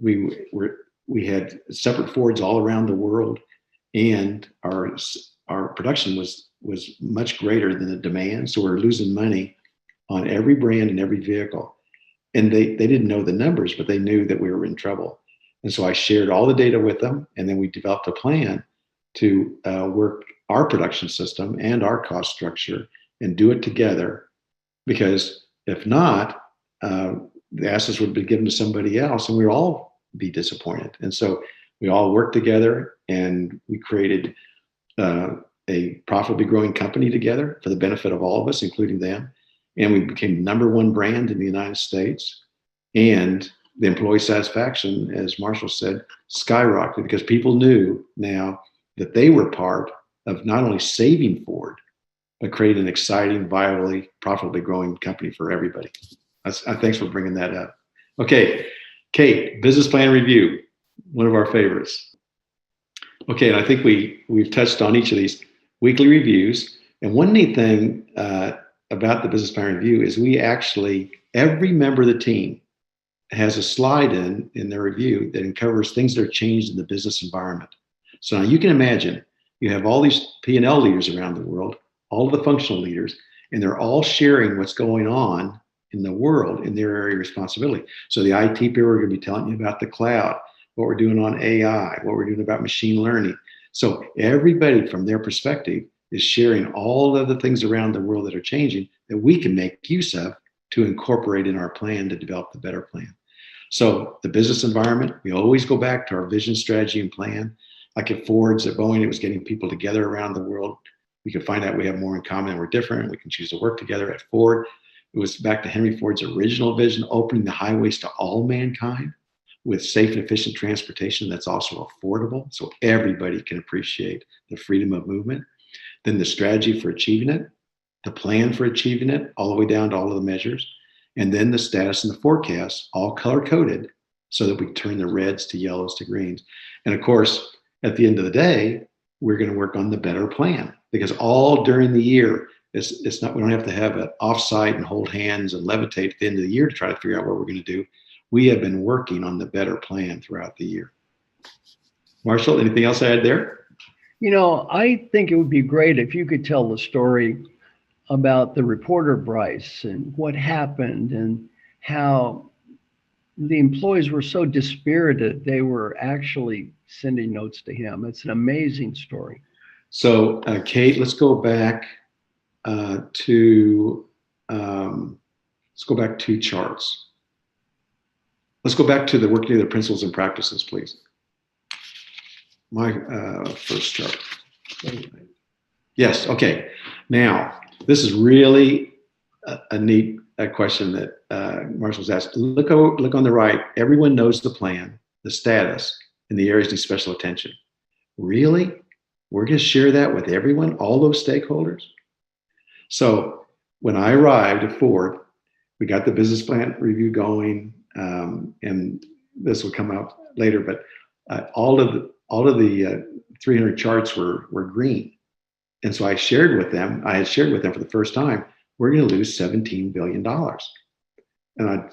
we had separate Fords all around the world, and our production was much greater than the demand. So we're losing money on every brand and every vehicle, and they didn't know the numbers, but they knew that we were in trouble. And so I shared all the data with them, and then we developed a plan to work our production system and our cost structure and do it together, because if not, the assets would be given to somebody else and we'd all be disappointed. And so we all worked together and we created a profitably growing company together for the benefit of all of us, including them. And we became #1 brand in the United States. And the employee satisfaction, as Marshall said, skyrocketed because people knew now that they were part of not only saving Ford, but create an exciting, viably, profitably growing company for everybody. Thanks for bringing that up. Okay, Kate, business plan review, one of our favorites. Okay, and I think we've touched on each of these weekly reviews. And one neat thing about the business plan review is every member of the team has a slide in their review that covers things that are changed in the business environment. So now you can imagine you have all these P&L leaders around the world, all of the functional leaders, and they're all sharing what's going on in the world in their area of responsibility. So the IT people are going to be telling you about the cloud, what we're doing on AI, what we're doing about machine learning. So everybody from their perspective is sharing all of the things around the world that are changing that we can make use of to incorporate in our plan to develop the better plan. So the business environment, we always go back to our vision, strategy, and plan. Like at Ford's, at Boeing, it was getting people together around the world. We could find out we have more in common and we're different. We can choose to work together. At Ford, it was back to Henry Ford's original vision, opening the highways to all mankind with safe and efficient transportation that's also affordable so everybody can appreciate the freedom of movement. Then the strategy for achieving it, the plan for achieving it, all the way down to all of the measures, and then the status and the forecast, all color-coded so that we turn the reds to yellows to greens. And of course, at the end of the day, we're going to work on the better plan, because all during the year, it's not, we don't have to have an offsite and hold hands and levitate at the end of the year to try to figure out what we're going to do. we have been working on the better plan throughout the year. Marshall, anything else to add there? I think it would be great if you could tell the story about the reporter Bryce and what happened and how the employees were so dispirited they were actually sending notes to him. It's an amazing story. So, Kate, let's go back to two charts. Let's go back to the working together principles and practices, please. My first chart. Yes. Okay. Now, this is really a neat question that Marshall's asked. Look on the right. Everyone knows the plan, the status, and the areas need special attention. Really? We're going to share that with everyone, all those stakeholders? So when I arrived at Ford, we got the business plan review going, and this will come out later, but all of the 300 charts were green. And so I had shared with them for the first time, we're going to lose $17 billion. And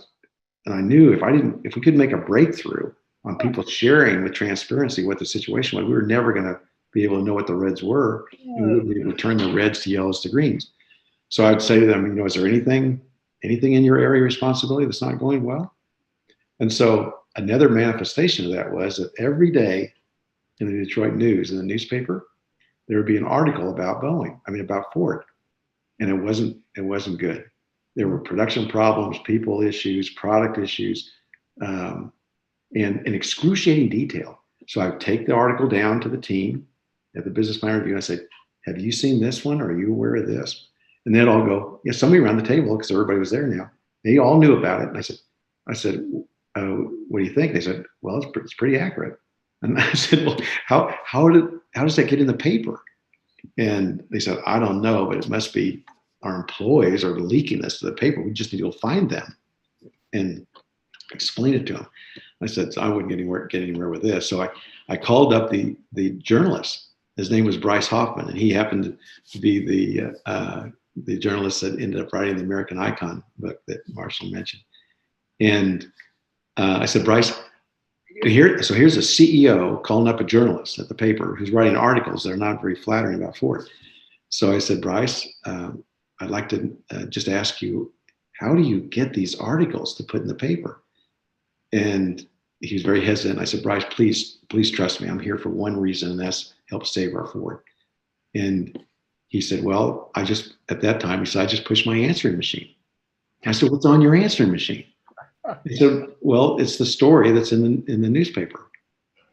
I knew if we couldn't make a breakthrough on people sharing with transparency what the situation was, we were never going to be able to know what the reds were, and we wouldn't be able to turn the reds to yellows to greens. So I'd say to them, is there anything in your area of responsibility that's not going well? And so another manifestation of that was that every day in the Detroit News, in the newspaper, there would be an article about about Ford. And it wasn't good. There were production problems, people issues, product issues, and in excruciating detail. So I would take the article down to the team at the business plan review, and I said, have you seen this one? Are you aware of this? And they'd all go, yeah, somebody around the table, because everybody was there now. They all knew about it. And I said, what do you think? They said, well, it's pretty accurate. And I said, well, how does that get in the paper? And they said, I don't know, but it must be our employees are leaking this to the paper. We just need to go find them and explain it to them. I said, so I wouldn't get anywhere with this. So I called up the journalist. His name was Bryce Hoffman, and he happened to be the journalist that ended up writing the American Icon book that Marshall mentioned. And I said, Bryce, here's a CEO calling up a journalist at the paper who's writing articles that are not very flattering about Ford. So I said, Bryce, I'd like to just ask you, how do you get these articles to put in the paper? And he was very hesitant. I said, Bryce, please trust me. I'm here for one reason, and that's help save our Ford. And he said, well, at that time, I just pushed my answering machine. I said, what's on your answering machine? He said, well, it's the story that's in the newspaper.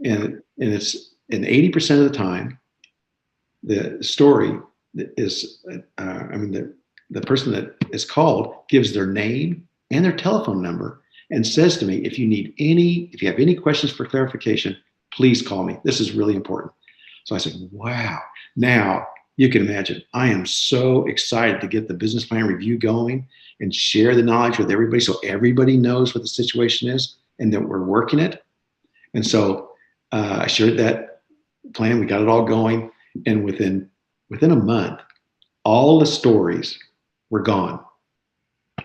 And 80% of the time, the story is, the person that is called gives their name and their telephone number and says to me, if you have any questions for clarification, please call me. This is really important. So I said, wow. Now you can imagine, I am so excited to get the business plan review going and share the knowledge with everybody so everybody knows what the situation is and that we're working it. And so I shared that plan. We got it all going. And within a month, all the stories were gone.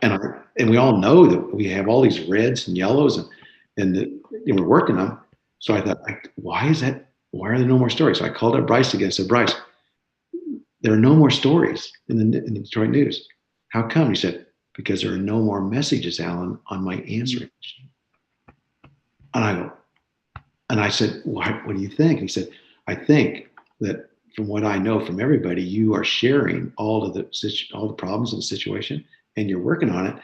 And we all know that we have all these reds and yellows and we're working them. So I thought, why is that? Why are there no more stories? So I called up Bryce again and said, Bryce, there are no more stories in the Detroit News. How come? He said, because there are no more messages, Alan, on my answering machine. And I said, what do you think? And he said, I think that from what I know from everybody, you are sharing all the problems of the situation and you're working on it.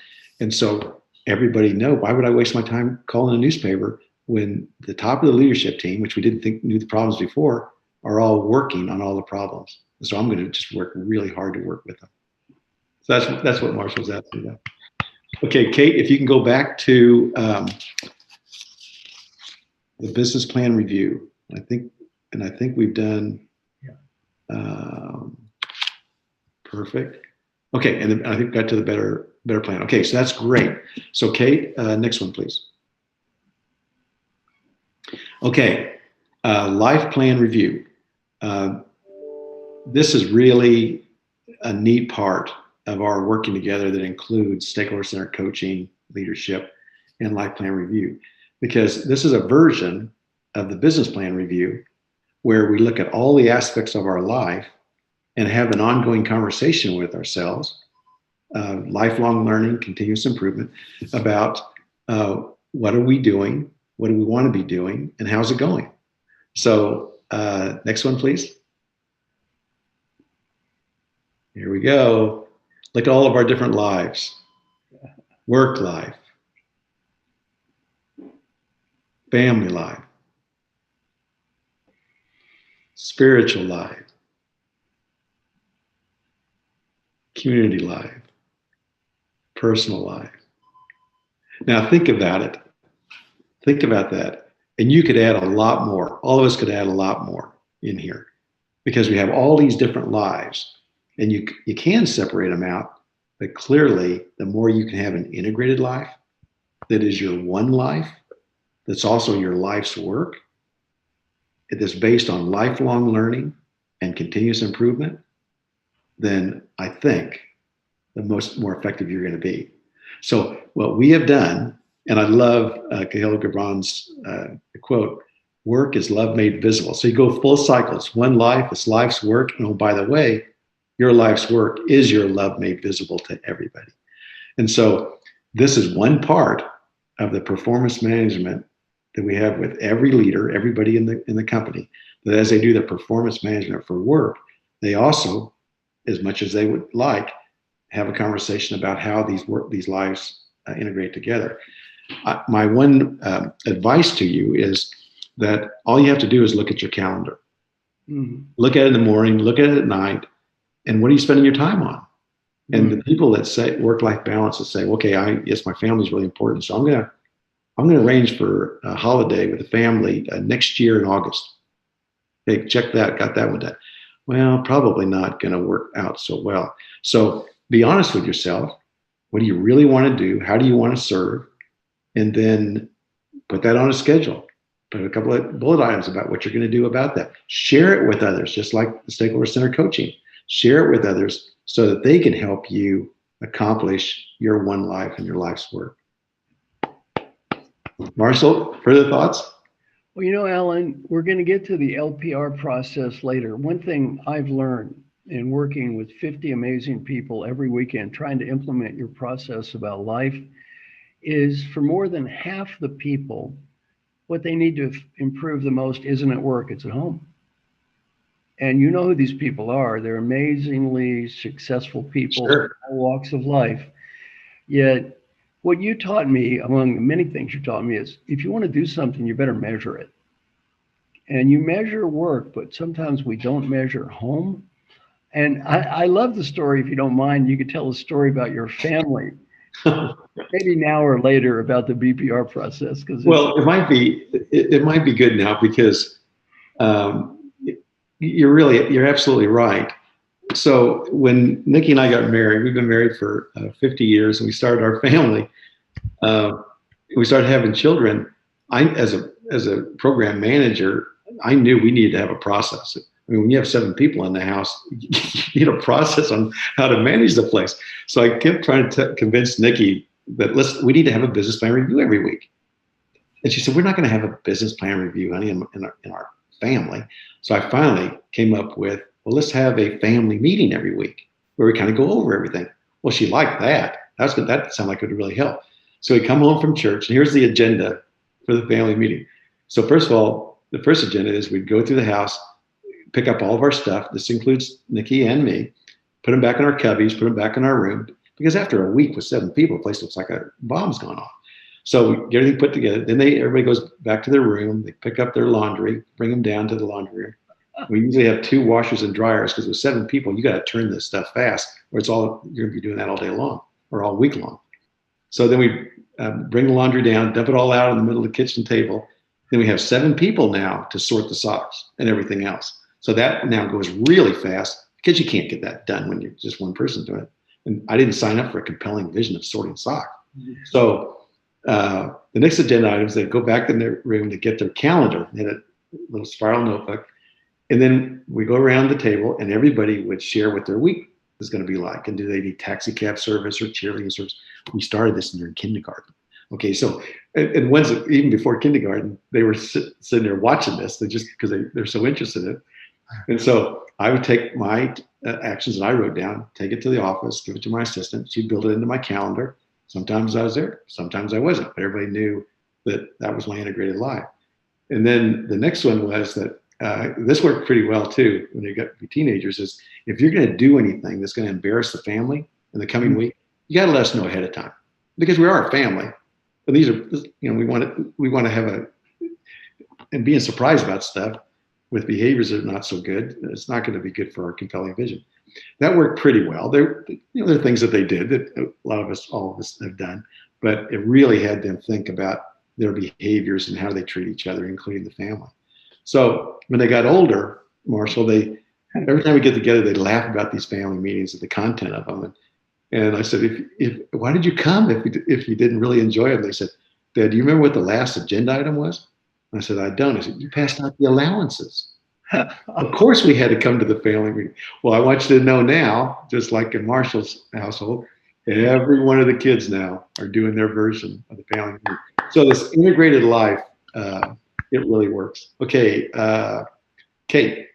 And so everybody know, why would I waste my time calling a newspaper when the top of the leadership team, which we didn't think knew the problems before, are all working on all the problems. And so I'm going to just work really hard to work with them. So that's what Marshall's asking about. Okay, Kate, if you can go back to the business plan review. I think we've done perfect. Okay, and I think we got to the better plan. Okay, so that's great. So Kate, next one, please. Okay, life plan review. This is really a neat part of our working together that includes stakeholder centered coaching, leadership, and life plan review, because this is a version of the business plan review where we look at all the aspects of our life and have an ongoing conversation with ourselves, lifelong learning, continuous improvement, about what are we doing, what do we want to be doing, and how's it going? So next one, please. Here we go. Look at all of our different lives. Work life, family life, spiritual life, community life, personal life. Now think about it. Think about that. And you could add a lot more. All of us could add a lot more in here because we have all these different lives, and you can separate them out. But clearly, the more you can have an integrated life that is your one life, that's also your life's work, that's based on lifelong learning and continuous improvement, then I think the more effective you're going to be. So what we have done, and I love Kahlil Gibran's quote, work is love made visible. So you go full cycle. It's one life, it's life's work. And oh, by the way, your life's work is your love made visible to everybody. And so this is one part of the performance management that we have with every leader, everybody in the company, that as they do their performance management for work, they also, as much as they would like, have a conversation about how these lives integrate together. My one advice to you is that all you have to do is look at your calendar. Mm-hmm. Look at it in the morning, look at it at night, and what are you spending your time on? And the people that say work-life balance that say, okay, yes, my family is really important, so I'm gonna arrange for a holiday with the family next year in August. Okay, check that, got that one done. Well, probably not gonna work out so well. So be honest with yourself. What do you really want to do? How do you want to serve? And then put that on a schedule. Put a couple of bullet items about what you're going to do about that. Share it with others, just like the Stakeholder Centered Coaching. Share it with others so that they can help you accomplish your one life and your life's work. Marshall, further thoughts? Well, you know, Alan, we're going to get to the LPR process later. One thing I've learned in working with 50 amazing people every weekend, trying to implement your process about life, is for more than half the people, what they need to improve the most isn't at work, it's at home. And you know who these people are. They're amazingly successful people, sure, in all walks of life. Yet what you taught me, among the many things you taught me, is if you want to do something, you better measure it. And you measure work, but sometimes we don't measure home. And I love the story. If you don't mind, you could tell a story about your family, maybe now or later, about the BPR process. Well, it might be good now because you're absolutely right. So when Nikki and I got married, we've been married for 50 years, and we started our family. We started having children. As a program manager, I knew we needed to have a process. I mean, when you have 7 people in the house, you need a process on how to manage the place. So I kept trying to convince Nikki that we need to have a business plan review every week. And she said, we're not going to have a business plan review, honey, in our family. So I finally came up with, well, let's have a family meeting every week where we kind of go over everything. Well, she liked that. That sounded like it would really help. So we come home from church, and here's the agenda for the family meeting. So first of all, the first agenda is we'd go through the house, pick up all of our stuff. This includes Nikki and me, put them back in our cubbies, put them back in our room, because after a week with 7 people, the place looks like a bomb's gone off. So we get everything put together. Then everybody goes back to their room. They pick up their laundry, bring them down to the laundry room. We usually have 2 washers and dryers because with 7 people, you got to turn this stuff fast, or you're going to be doing that all day long or all week long. So then we bring the laundry down, dump it all out in the middle of the kitchen table. Then we have 7 people now to sort the socks and everything else. So that now goes really fast because you can't get that done when you're just one person doing it. And I didn't sign up for a compelling vision of sorting socks. So the next agenda items, they go back in their room to get their calendar in a little spiral notebook. And then we go around the table and everybody would share what their week is going to be like. And do they need taxi cab service or cheerleading service? We started this in kindergarten. Okay, so and once even before kindergarten, they were sitting there watching this. They just because they're so interested in it. And so I would take my actions that I wrote down, take it to the office, give it to my assistant. She'd build it into my calendar. Sometimes I was there, sometimes I wasn't, but everybody knew that that was my integrated life. And then the next one was that this worked pretty well too when you got to be teenagers, is if you're going to do anything that's going to embarrass the family in the coming week, you got to let us know ahead of time, because we are a family. But these are, you know, we want to have and being surprised about stuff with behaviors that are not so good, it's not going to be good for our compelling vision. That worked pretty well. There are things that they did that all of us have done, but it really had them think about their behaviors and how they treat each other, including the family. So when they got older, Marshall, every time we get together, they laugh about these family meetings and the content of them. And I said, why did you come if you didn't really enjoy them? They said, Dad, do you remember what the last agenda item was? I said, I don't. I said, you passed out the allowances. Of course we had to come to the family meeting. Well, I want you to know now, just like in Marshall's household, every one of the kids now are doing their version of the family meeting. So this integrated life, it really works. Okay, Kate.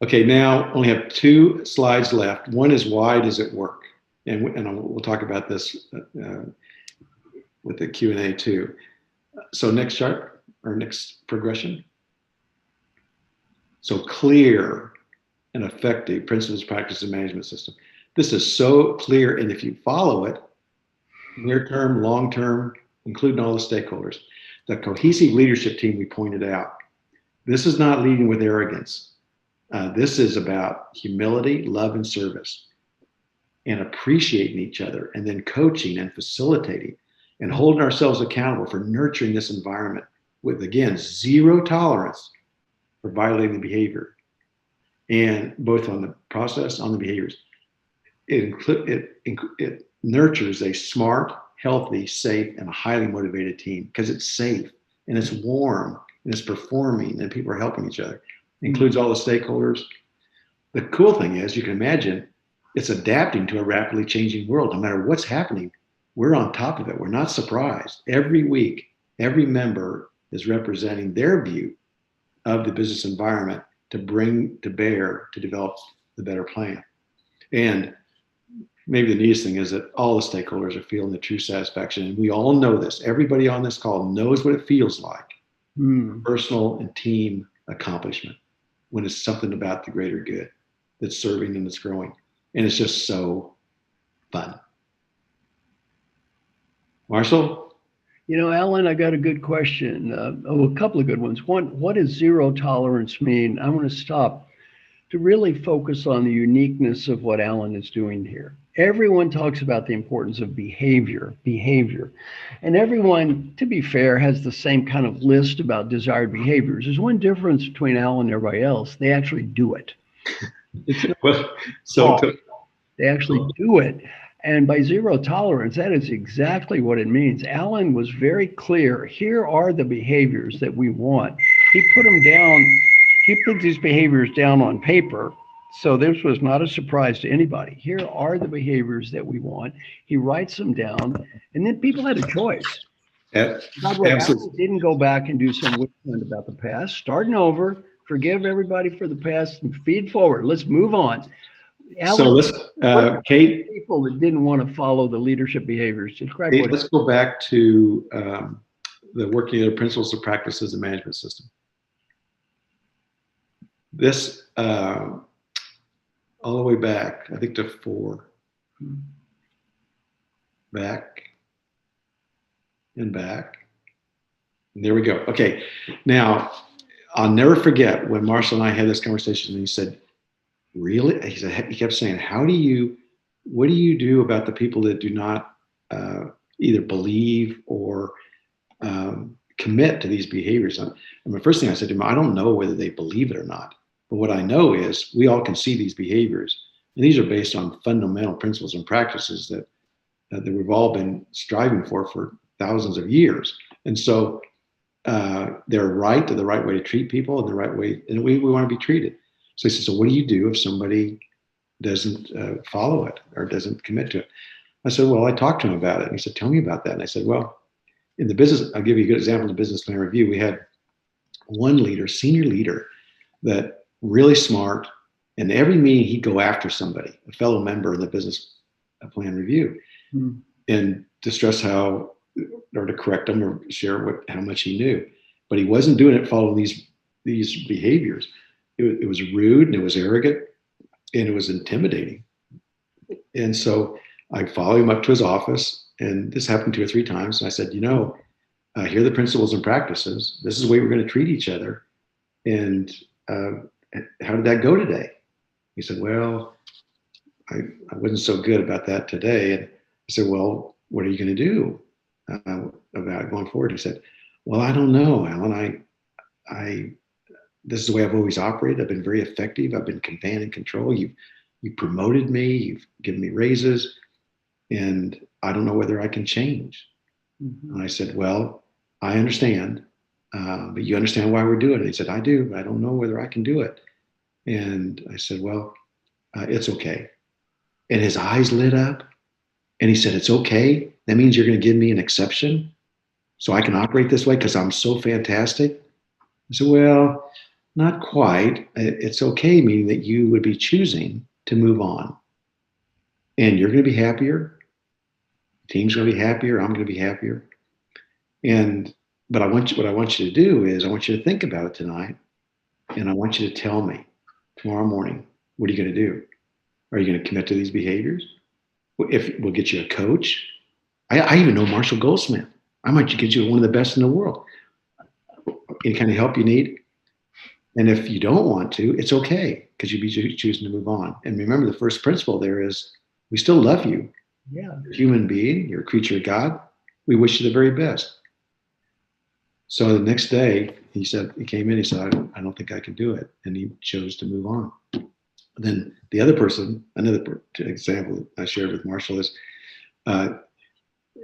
Okay, now only have 2 slides left. One is, why does it work? And we'll talk about this with the Q&A too. So next chart, or next progression. So clear and effective principles, practices, and management system. This is so clear, and if you follow it, near term, long term, including all the stakeholders, the cohesive leadership team we pointed out, this is not leading with arrogance. This is about humility, love, and service, and appreciating each other, and then coaching and facilitating and holding ourselves accountable for nurturing this environment with, again, 0 tolerance for violating the behavior, and both on the process, on the behaviors. It nurtures a smart, healthy, safe, and highly motivated team, because it's safe and it's warm and it's performing and people are helping each other. It includes all the stakeholders. The cool thing is, you can imagine, it's adapting to a rapidly changing world. No matter what's happening, we're on top of it. We're not surprised. Every week, every member is representing their view of the business environment to bring to bear to develop the better plan. And maybe the neatest thing is that all the stakeholders are feeling the true satisfaction. And we all know this. Everybody on this call knows what it feels like, personal and team accomplishment, when it's something about the greater good that's serving and it's growing. And it's just so fun. Marshall? You know, Alan, I got a good question. A couple of good ones. One, what does 0 tolerance mean? I want to stop to really focus on the uniqueness of what Alan is doing here. Everyone talks about the importance of behavior. And everyone, to be fair, has the same kind of list about desired behaviors. There's one difference between Alan and everybody else. They actually do it. They actually do it. And by 0 tolerance, that is exactly what it means. Alan was very clear. Here are the behaviors that we want. He put them down. He put these behaviors down on paper. So this was not a surprise to anybody. Here are the behaviors that we want. He writes them down, and then people had a choice. Alan didn't go back and do some witchhunt about the past. Starting over, forgive everybody for the past, and feed forward. Let's move on. Alan, so Kate, people that didn't want to follow the leadership behaviors. Kate, let's go back to the working of the principles of practices and management system. This all the way back, I think to 4, back and back, and there we go. Okay, now I'll never forget when Marshall and I had this conversation, and he said, really? He kept saying, what do you do about the people that do not either believe or commit to these behaviors? And the first thing I said to him, I don't know whether they believe it or not, but what I know is we all can see these behaviors, and these are based on fundamental principles and practices that we've all been striving for thousands of years. And so they're right, they're the right way to treat people, and the right way, and we want to be treated. So he said, so what do you do if somebody doesn't follow it or doesn't commit to it? I said, well, I talked to him about it. And he said, tell me about that. And I said, well, in the business, I'll give you a good example of the business plan review. We had one leader, senior leader, that really smart. And every meeting he'd go after somebody, a fellow member in the business plan review, and to stress how, or to correct them or share how much he knew. But he wasn't doing it following these behaviors. It was rude and it was arrogant and it was intimidating. And so I followed him up to his office, and this happened 2 or 3 times. And I said, here are the principles and practices. This is the way we're going to treat each other. And how did that go today? He said, well, I wasn't so good about that today. And I said, well, what are you going to do about going forward? He said, well, I don't know, Alan. This is the way I've always operated. I've been very effective. I've been command and control. You promoted me. You've given me raises, and I don't know whether I can change. And I said, well, I understand, but you understand why we're doing it. He said, I do, but I don't know whether I can do it. And I said, well, it's okay. And his eyes lit up, and he said, it's okay. That means you're going to give me an exception so I can operate this way because I'm so fantastic. I said, well, not quite. It's okay, meaning that you would be choosing to move on. And you're going to be happier. The team's going to be happier. I'm going to be happier. But what I want you to do is I want you to think about it tonight. And I want you to tell me tomorrow morning, what are you going to do? Are you going to commit to these behaviors? If we'll get you a coach. I even know Marshall Goldsmith. I might get you one of the best in the world. Any kind of help you need. And if you don't want to, it's okay, because you'd be choosing to move on. And remember, the first principle there is we still love you. Yeah. You're a human being. You're a creature of God. We wish you the very best. So the next day, he came in, he said, I don't think I can do it. And he chose to move on. Then the other person, another example I shared with Marshall is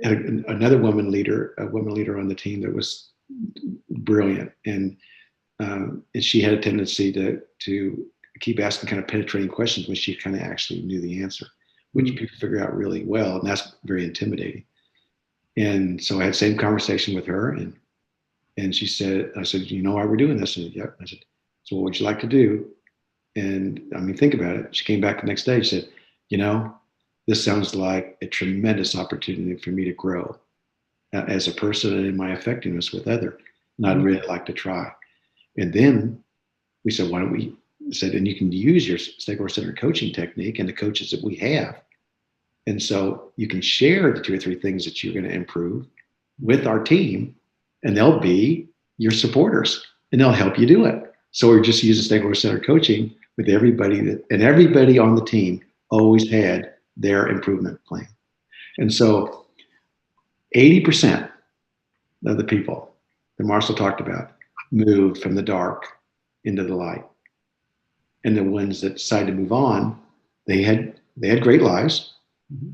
another woman leader on the team that was brilliant. And she had a tendency to keep asking kind of penetrating questions when she kind of actually knew the answer, which people figure out really well. And that's very intimidating. And so I had the same conversation with her, and she said, I said, you know why we're doing this? And yep. I said, so what would you like to do? And think about it. She came back the next day. She said, this sounds like a tremendous opportunity for me to grow as a person and in my effectiveness with others. And I'd really like to try. And then we said, why don't we said, and you can use your stakeholder centered coaching technique and the coaches that we have. And so you can share the 2 or 3 things that you're going to improve with our team, and they'll be your supporters and they'll help you do it. So we're just using stakeholder centered coaching with everybody and everybody on the team always had their improvement plan. And so 80% of the people that Marshall talked about moved from the dark into the light. And the ones that decided to move on, they had great lives,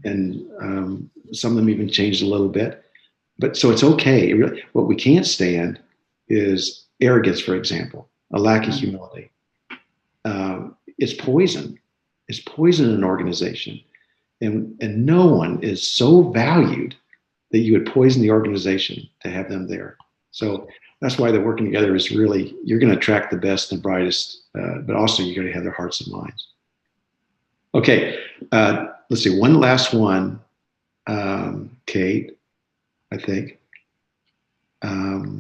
and some of them even changed a little bit. But so it's okay. What we can't stand is arrogance, for example, a lack of humility. It's poison. It's poison in an organization. And no one is so valued that you would poison the organization to have them there. So that's why the working together is really, you're going to attract the best and brightest, but also you're going to have their hearts and minds. Okay, let's see, one last one, Kate, I think. All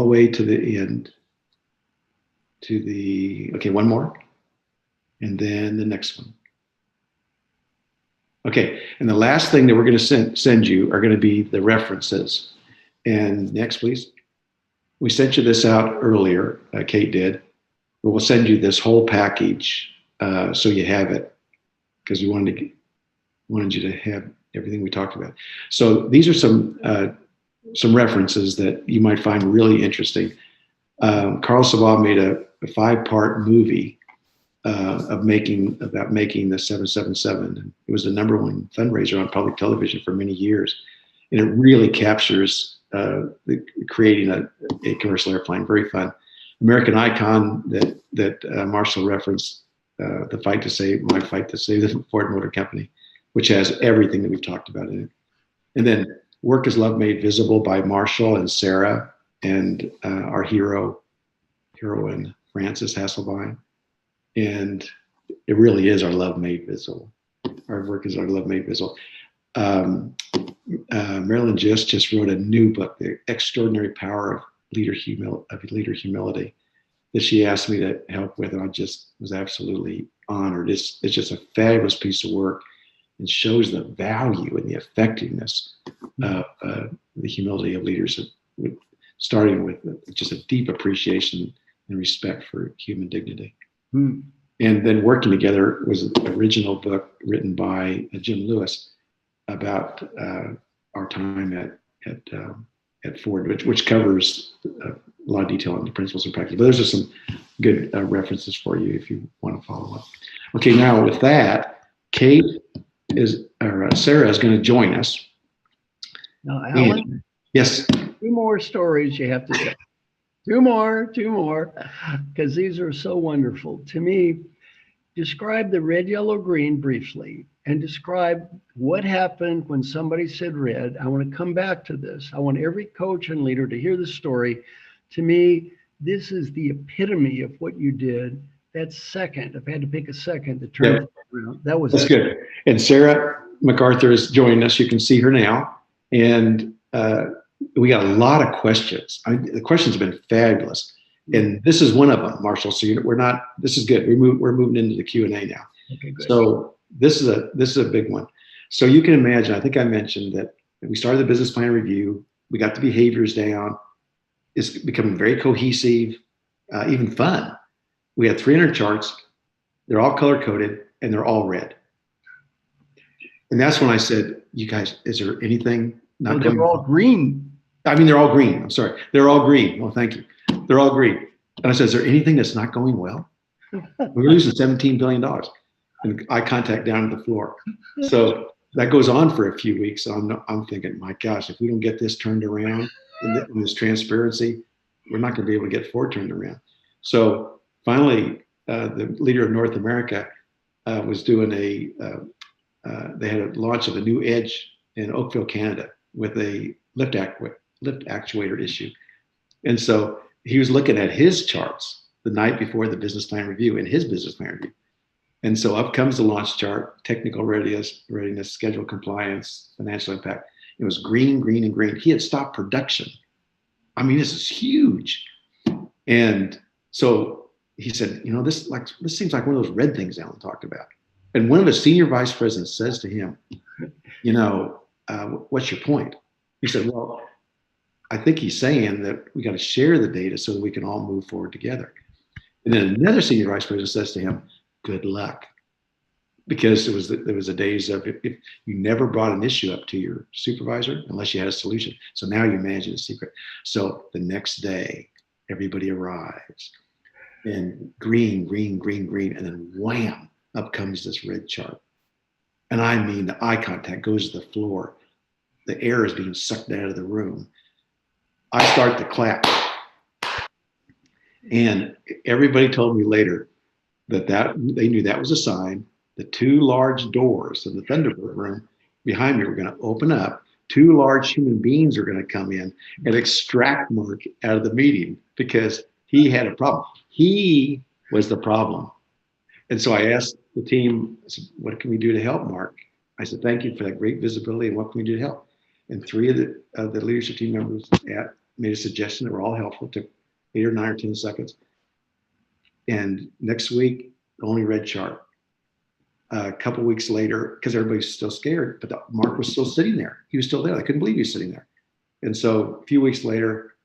the way to the end, okay, one more, and then the next one. Okay, and the last thing that we're going to send you are going to be the references. And next, please. We sent you this out earlier, Kate did, but we'll send you this whole package so you have it, because we wanted you to have everything we talked about. So these are some references that you might find really interesting. Carl Savov made a 5-part movie about making the 777. And it was the #1 fundraiser on public television for many years. And it really captures creating a commercial airplane. Very fun. American Icon that Marshall referenced, my fight to save the Ford Motor Company. which has everything that we've talked about in it. And then Work is Love Made Visible by Marshall and Sarah and our heroine, Frances Hasselbein. And it really is our love made visible. Our work is our love made visible. Marilyn just wrote a new book, The Extraordinary Power of Leader Humility, that she asked me to help with, and I just was absolutely honored. It's just a fabulous piece of work and shows the value and the effectiveness of the humility of leaders, starting with just a deep appreciation and respect for human dignity. Hmm. And then Working Together was an original book written by Jim Lewis about our time at Ford, which covers a lot of detail on the principles and practice. But those are some good references for you if you want to follow up. Okay, now with that, Sarah is going to join us. Now, Alan, yes. 2 more stories you have to tell. 2 more, because these are so wonderful. To me, describe the red, yellow, green briefly, and describe what happened when somebody said red. I want to come back to this. I want every coach and leader to hear the story. To me, this is the epitome of what you did. That second, if I had to pick a second to turn around, that's good. And Sarah MacArthur is joining us. You can see her now. And we got a lot of questions. The questions have been fabulous. And this is one of them, Marshall. So this is good. We're moving into the Q&A now. Okay, good. So this is a big one. So you can imagine, I think I mentioned that we started the business plan review. We got the behaviors down. It's becoming very cohesive, even fun. We had 300 charts. They're all color coded and they're all red. And that's when I said, you guys, is there anything not going? They're all green. I mean, they're all green. I'm sorry. They're all green. Well, thank you. They're all green. And I said, is there anything that's not going well? We're losing $17 billion. And eye contact down to the floor. So that goes on for a few weeks. So I'm thinking, my gosh, if we don't get this turned around in this transparency, we're not going to be able to get Ford turned around. So finally, the leader of North America was doing they had a launch of a new Edge in Oakville, Canada, with a lift actuator issue. And so he was looking at his charts the night before the business plan review in his business plan review. And so up comes the launch chart: technical readiness, schedule compliance, financial impact. It was green, green, and green. He had stopped production. I mean, this is huge. And so he said, this seems like one of those red things Alan talked about. And one of his senior vice presidents says to him, what's your point? He said, well, I think he's saying that we got to share the data so that we can all move forward together. And then another senior vice president says to him, good luck. Because there was a days of if you never brought an issue up to your supervisor unless you had a solution. So now you're managing a secret. So the next day, everybody arrives and green, green, green, green, and then wham, up comes this red chart. And I mean, the eye contact goes to the floor. The air is being sucked out of the room. I start to clap. And everybody told me later that they knew that was a sign. The 2 large doors of the Thunderbird room behind me were going to open up. 2 large human beings are going to come in and extract Mark out of the meeting because he had a problem. He was the problem. And so I asked the team, I said, what can we do to help Mark? I said, thank you for that great visibility, and what can we do to help? And 3 of the leadership team members made a suggestion that were all helpful. It took 8 or 9 or 10 seconds. And next week, only red chart. A couple weeks later, because everybody's still scared, but Mark was still sitting there. He was still there. I couldn't believe he was sitting there. And so a few weeks later,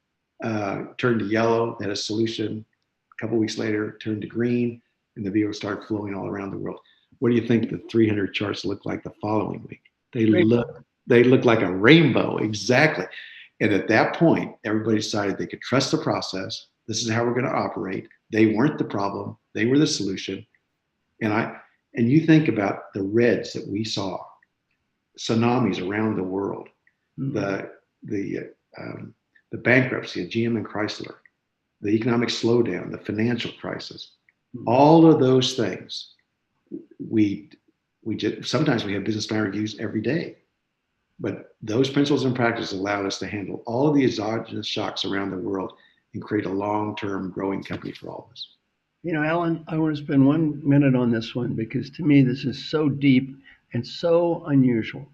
turned to yellow, had a solution. A couple weeks later, turned to green, and the video started flowing all around the world. What do you think the 300 charts looked like the following week? They look like a rainbow, exactly. And at that point, everybody decided they could trust the process. This is how we're going to operate. They weren't the problem. They were the solution. And you think about the reds that we saw, tsunamis around the world, the bankruptcy of GM and Chrysler, the economic slowdown, the financial crisis, all of those things we sometimes we have business plan reviews every day. But those principles and practices allowed us to handle all of the exogenous shocks around the world and create a long-term growing company for all of us. You know, Alan, I want to spend 1 minute on this one because to me this is so deep and so unusual.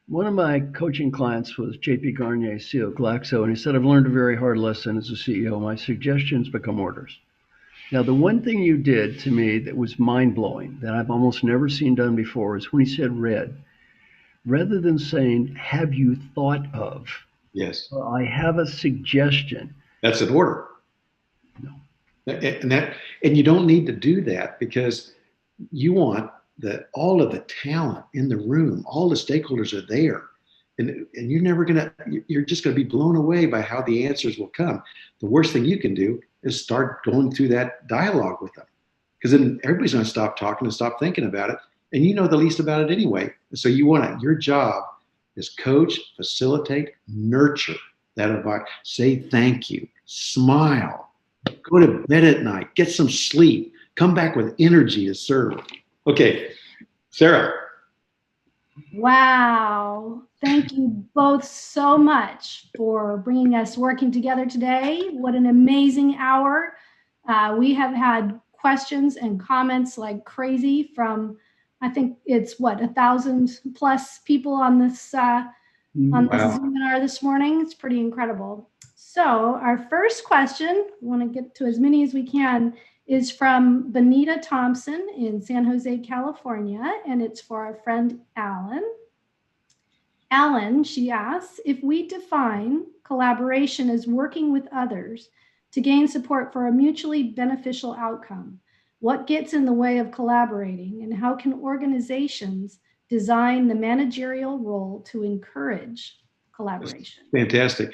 One of my coaching clients was J.P. Garnier, CEO of Glaxo, and he said, I've learned a very hard lesson as a CEO. My suggestions become orders. Now, the one thing you did to me that was mind-blowing, that I've almost never seen done before, is when he said red, rather than saying, have you thought of? Yes. Or I have a suggestion. That's an order. No. And you don't need to do that because you want all of the talent in the room, all the stakeholders are there. And you're just going to be blown away by how the answers will come. The worst thing you can do is start going through that dialogue with them, because then everybody's going to stop talking and stop thinking about it. And you know the least about it anyway. So your job is coach, facilitate, nurture that environment. Say thank you, smile, go to bed at night, get some sleep, come back with energy to serve. Okay, Sarah. Wow. Thank you both so much for bringing us working together today. What an amazing hour. We have had questions and comments like crazy from, I think it's 1,000+ people on this webinar this morning. It's pretty incredible. So our first question, we want to get to as many as we can, is from Benita Thompson in San Jose, California, and it's for our friend Alan. Alan, she asks, if we define collaboration as working with others to gain support for a mutually beneficial outcome, what gets in the way of collaborating, and how can organizations design the managerial role to encourage collaboration? Fantastic.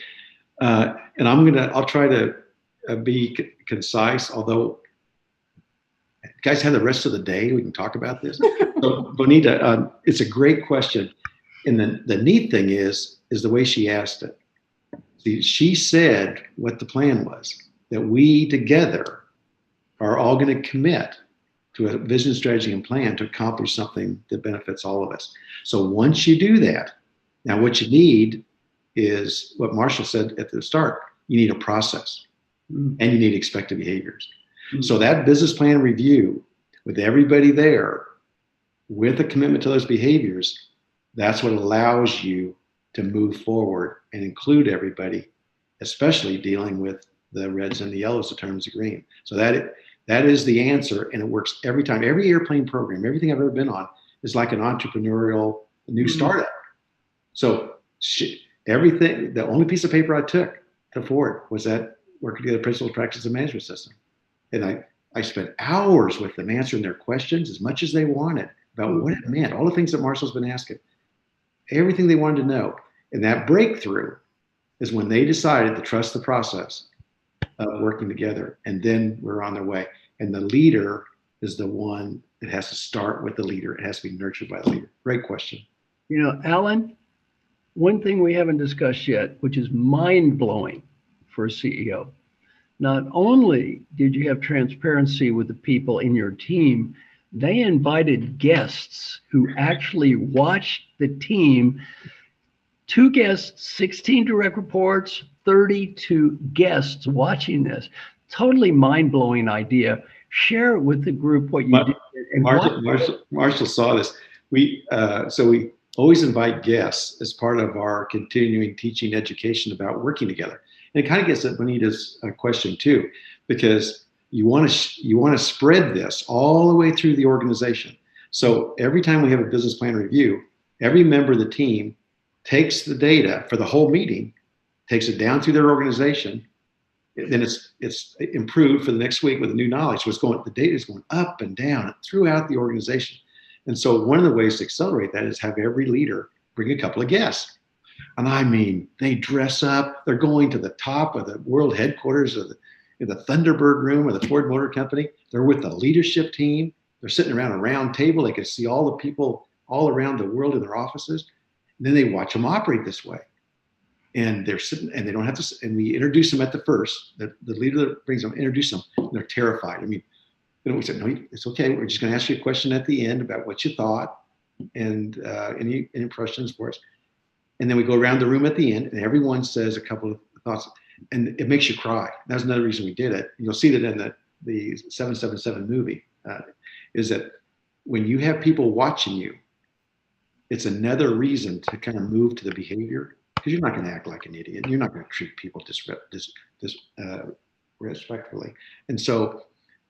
And I'll try to be concise, although you guys have the rest of the day. We can talk about this. So Bonita, it's a great question. And the neat thing is the way she asked it. See, she said what the plan was, that we together are all going to commit to a vision, strategy, and plan to accomplish something that benefits all of us. So once you do that, now what you need is what Marshall said at the start. You need a process, and you need expected behaviors. So that business plan review with everybody there, with a commitment to those behaviors, that's what allows you to move forward and include everybody, especially dealing with the reds and the yellows to turn to green. So that is the answer, and it works every time. Every airplane program, everything I've ever been on is like an entrepreneurial new startup. So everything, the only piece of paper I took to Ford was that working together principles, practices, and management system. And I spent hours with them answering their questions as much as they wanted about what it meant, all the things that Marshall's been asking, everything they wanted to know. And that breakthrough is when they decided to trust the process of working together. And then we're on their way. And the leader is the one that has to start with the leader. It has to be nurtured by the leader. Great question. You know, Alan, one thing we haven't discussed yet, which is mind-blowing for a CEO. Not only did you have transparency with the people in your team, they invited guests who actually watched the team. 2 guests, 16 direct reports, 32 guests watching this. Totally mind-blowing idea. Share it with the group what you did. And Marshall saw this. So we always invite guests as part of our continuing teaching education about working together. And it kind of gets at Bonita's question too, because you want to spread this all the way through the organization. So every time we have a business plan review, every member of the team takes the data for the whole meeting, takes it down through their organization, then it's improved for the next week with the new knowledge. So the data is going up and down throughout the organization. And so one of the ways to accelerate that is have every leader bring a couple of guests. And I mean, they dress up, they're going to the top of the world headquarters of the Thunderbird room of the Ford Motor Company. They're with the leadership team. They're sitting around a round table. They can see all the people all around the world in their offices. And then they watch them operate this way. And they're sitting, and they don't have to, and we introduce them at the first, the leader that brings them, introduce them, and they're terrified. I mean, And we said, no, it's okay. We're just going to ask you a question at the end about what you thought and any impressions for us. And then we go around the room at the end, and everyone says a couple of thoughts, and it makes you cry. That's another reason we did it. You'll see that in the 777 movie, is that when you have people watching you, it's another reason to kind of move to the behavior, because you're not going to act like an idiot. You're not going to treat people disrespectfully. And so,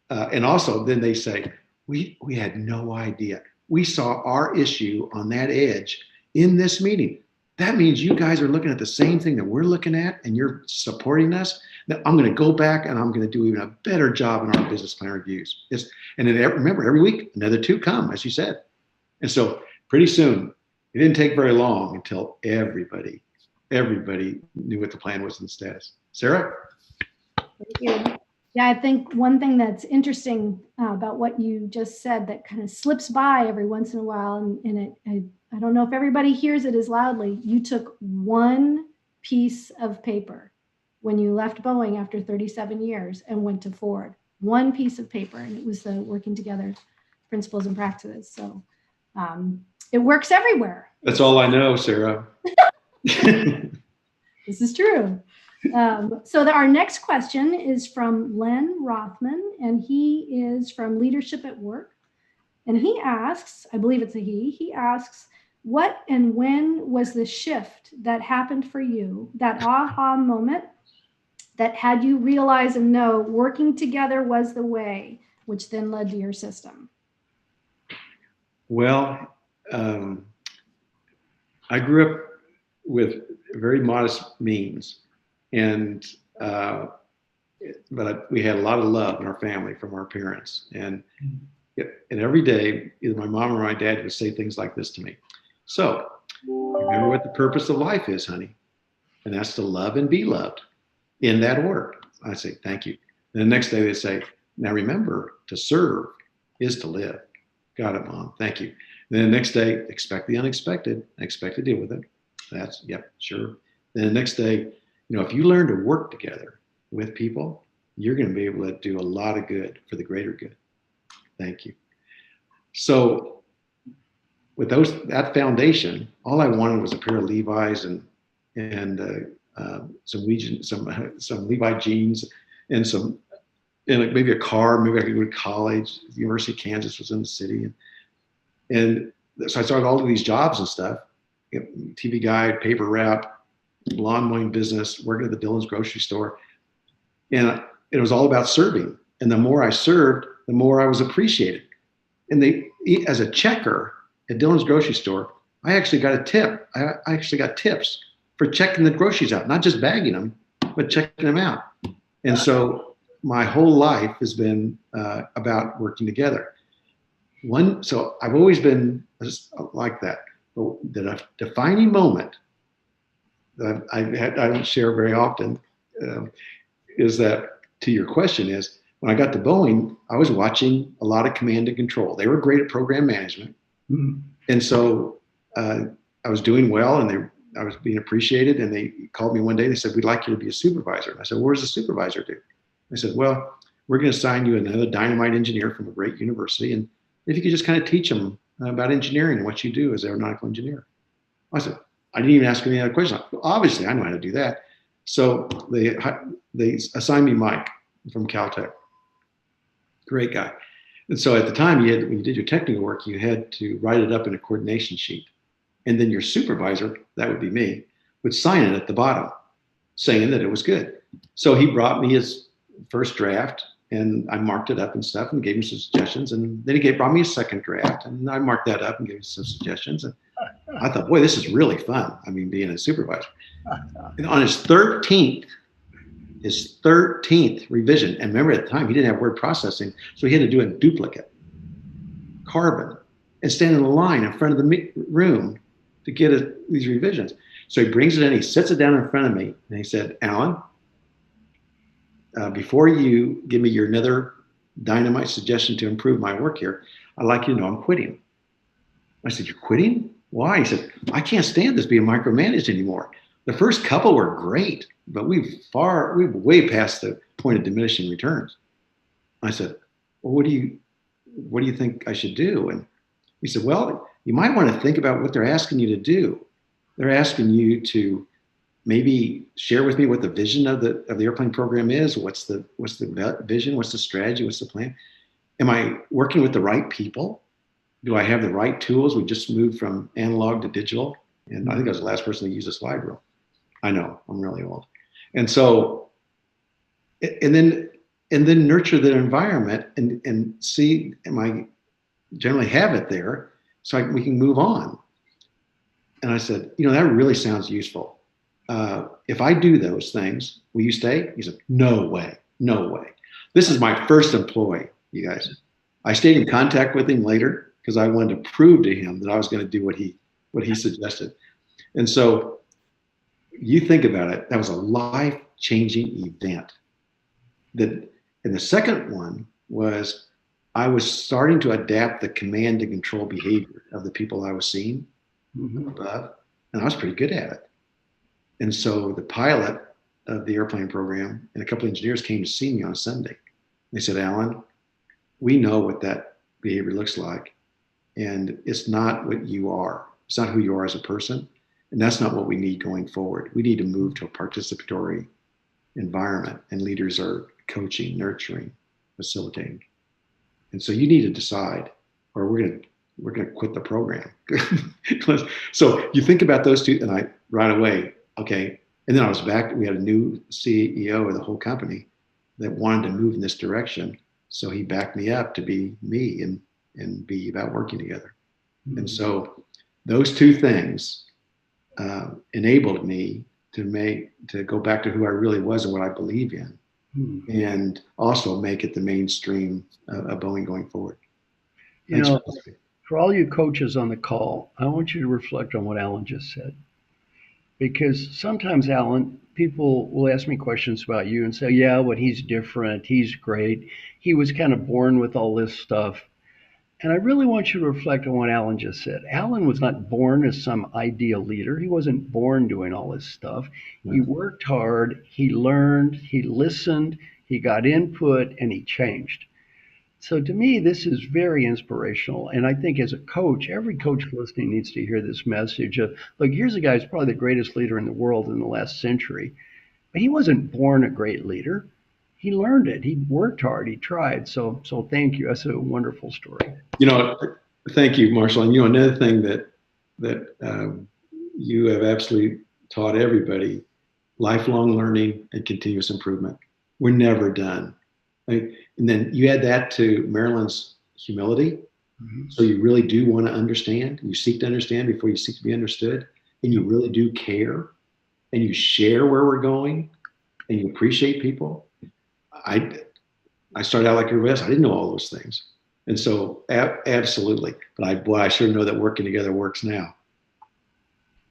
and also then they say, we had no idea. We saw our issue on that edge in this meeting. That means you guys are looking at the same thing that we're looking at, and you're supporting us. Now, I'm going to go back and I'm going to do even a better job in our business plan reviews. And then remember, every week, another 2 come, as you said. And so pretty soon, it didn't take very long until everybody knew what the plan was and the status. Sarah? Thank you. Yeah, I think one thing that's interesting about what you just said that kind of slips by every once in a while, and I don't know if everybody hears it as loudly. You took one piece of paper when you left Boeing after 37 years and went to Ford. One piece of paper, and it was the working together principles and practices. So it works everywhere. That's all I know, Sarah. This is true. So our next question is from Len Rothman, and he is from Leadership at Work. And he asks, I believe it's a he asks, what and when was the shift that happened for you, that aha moment that had you realize and know working together was the way, which then led to your system? Well, I grew up with very modest means, and but we had a lot of love in our family from our parents, and every day either my mom or my dad would say things like this to me. So, remember what the purpose of life is, honey, and that's to love and be loved, in that order. I say, thank you. And the next day they say, now remember, to serve is to live. Got it, Mom. Thank you. And then the next day, expect the unexpected. Expect to deal with it. That's, yep, sure. Then the next day, if you learn to work together with people, you're going to be able to do a lot of good for the greater good. Thank you. So with that foundation, all I wanted was a pair of Levi's and some Levi jeans and maybe a car. Maybe I could go to college. The University of Kansas was in the city, and so I started all of these jobs and stuff. TV guide, paper rep, lawn mowing business, working at the Dillon's grocery store, and it was all about serving. And the more I served, the more I was appreciated. And as a checker at Dillon's grocery store, I actually got a tip. I actually got tips for checking the groceries out, not just bagging them, but checking them out. And so my whole life has been about working together. So I've always been like that. But the defining moment that I don't share very often is that, to your question, is when I got to Boeing, I was watching a lot of command and control. They were great at program management. Mm-hmm. And so I was doing well, and I was being appreciated, and they called me one day. They said, we'd like you to be a supervisor. And I said, what does a supervisor do? They said, well, we're going to assign you another dynamite engineer from a great university, and if you could just kind of teach them about engineering and what you do as an aeronautical engineer. I said, I didn't even ask any other questions. Obviously, I know how to do that. So they assigned me Mike from Caltech. Great guy. And so at the time, when you did your technical work, you had to write it up in a coordination sheet. And then your supervisor, that would be me, would sign it at the bottom, saying that it was good. So he brought me his first draft, and I marked it up and stuff and gave him some suggestions. And then he brought me a second draft, and I marked that up and gave him some suggestions. And I thought, boy, this is really fun. I mean, being a supervisor. And on his 13th revision, and remember at the time, he didn't have word processing, so he had to do it in duplicate, carbon, and stand in the line in front of the room to get these revisions. So he brings it in, he sets it down in front of me, and he said, Alan, before you give me your another dynamite suggestion to improve my work here, I'd like you to know I'm quitting. I said, you're quitting? Why? He said, I can't stand this being micromanaged anymore. The first couple were great, but we've way past the point of diminishing returns. I said, well, what do you think I should do? And he said, well, you might want to think about what they're asking you to do. They're asking you to maybe share with me what the vision of the airplane program is. What's the vision? What's the strategy? What's the plan? Am I working with the right people? Do I have the right tools? We just moved from analog to digital. And I think I was the last person to use a slide rule. I know, I'm really old. And so, and then nurture the environment and see, am I generally have it there so we can move on. And I said, that really sounds useful. If I do those things, will you stay? He said, no way, no way. This is my first employee, you guys. I stayed in contact with him later because I wanted to prove to him that I was going to do what he suggested. And so you think about it, that was a life-changing event. And the second one was I was starting to adapt the command and control behavior of the people I was seeing above, and I was pretty good at it. And so the pilot of the airplane program and a couple of engineers came to see me on Sunday. They said, Alan, we know what that behavior looks like, and it's not what you are. It's not who you are as a person, and that's not what we need going forward. We need to move to a participatory environment, and leaders are coaching, nurturing, facilitating. And so you need to decide, or we're gonna quit the program. So you think about those two, and I right away, okay. And then I was back. We had a new CEO of the whole company that wanted to move in this direction. So he backed me up to be me and be about working together. And so those two things enabled me to go back to who I really was and what I believe in, and also make it the mainstream of Boeing going forward. Thanks for all you coaches on the call, I want you to reflect on what Alan just said. Because sometimes, Alan, people will ask me questions about you and say, yeah, well, he's different. He's great. He was kind of born with all this stuff. And I really want you to reflect on what Alan just said. Alan was not born as some ideal leader. He wasn't born doing all this stuff. He worked hard. He learned. He listened. He got input, and he changed. So to me, this is very inspirational. And I think as a coach, every coach listening needs to hear this message of, look, here's a guy who's probably the greatest leader in the world in the last century. But he wasn't born a great leader. He learned it. He worked hard. He tried. So thank you. That's a wonderful story. Thank you, Marshall. And another thing that you have absolutely taught everybody, lifelong learning and continuous improvement. We're never done. Right? And then you add that to Marilyn's humility. So you really do want to understand. You seek to understand before you seek to be understood. And you really do care. And you share where we're going. And you appreciate people. I started out like everybody else. I didn't know all those things. And so absolutely. But I sure know that working together works now.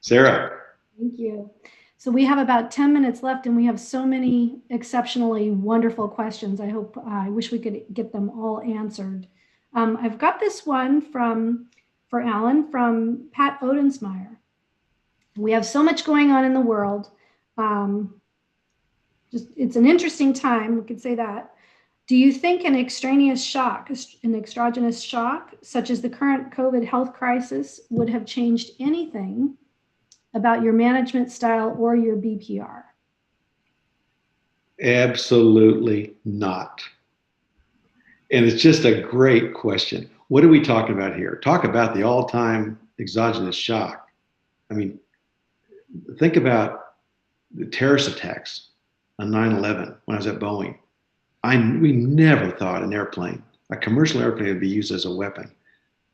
Sarah. Thank you. So we have about 10 minutes left, and we have so many exceptionally wonderful questions. I wish we could get them all answered. I've got this one for Alan from Pat Odensmeyer. We have so much going on in the world. It's an interesting time, we could say that. Do you think an extraneous shock, an exogenous shock, such as the current COVID health crisis, would have changed anything about your management style or your BPR? Absolutely not. And it's just a great question. What are we talking about here? Talk about the all-time exogenous shock. I mean, think about the terrorist attacks on 9/11 when I was at Boeing. We never thought an airplane, a commercial airplane, would be used as a weapon.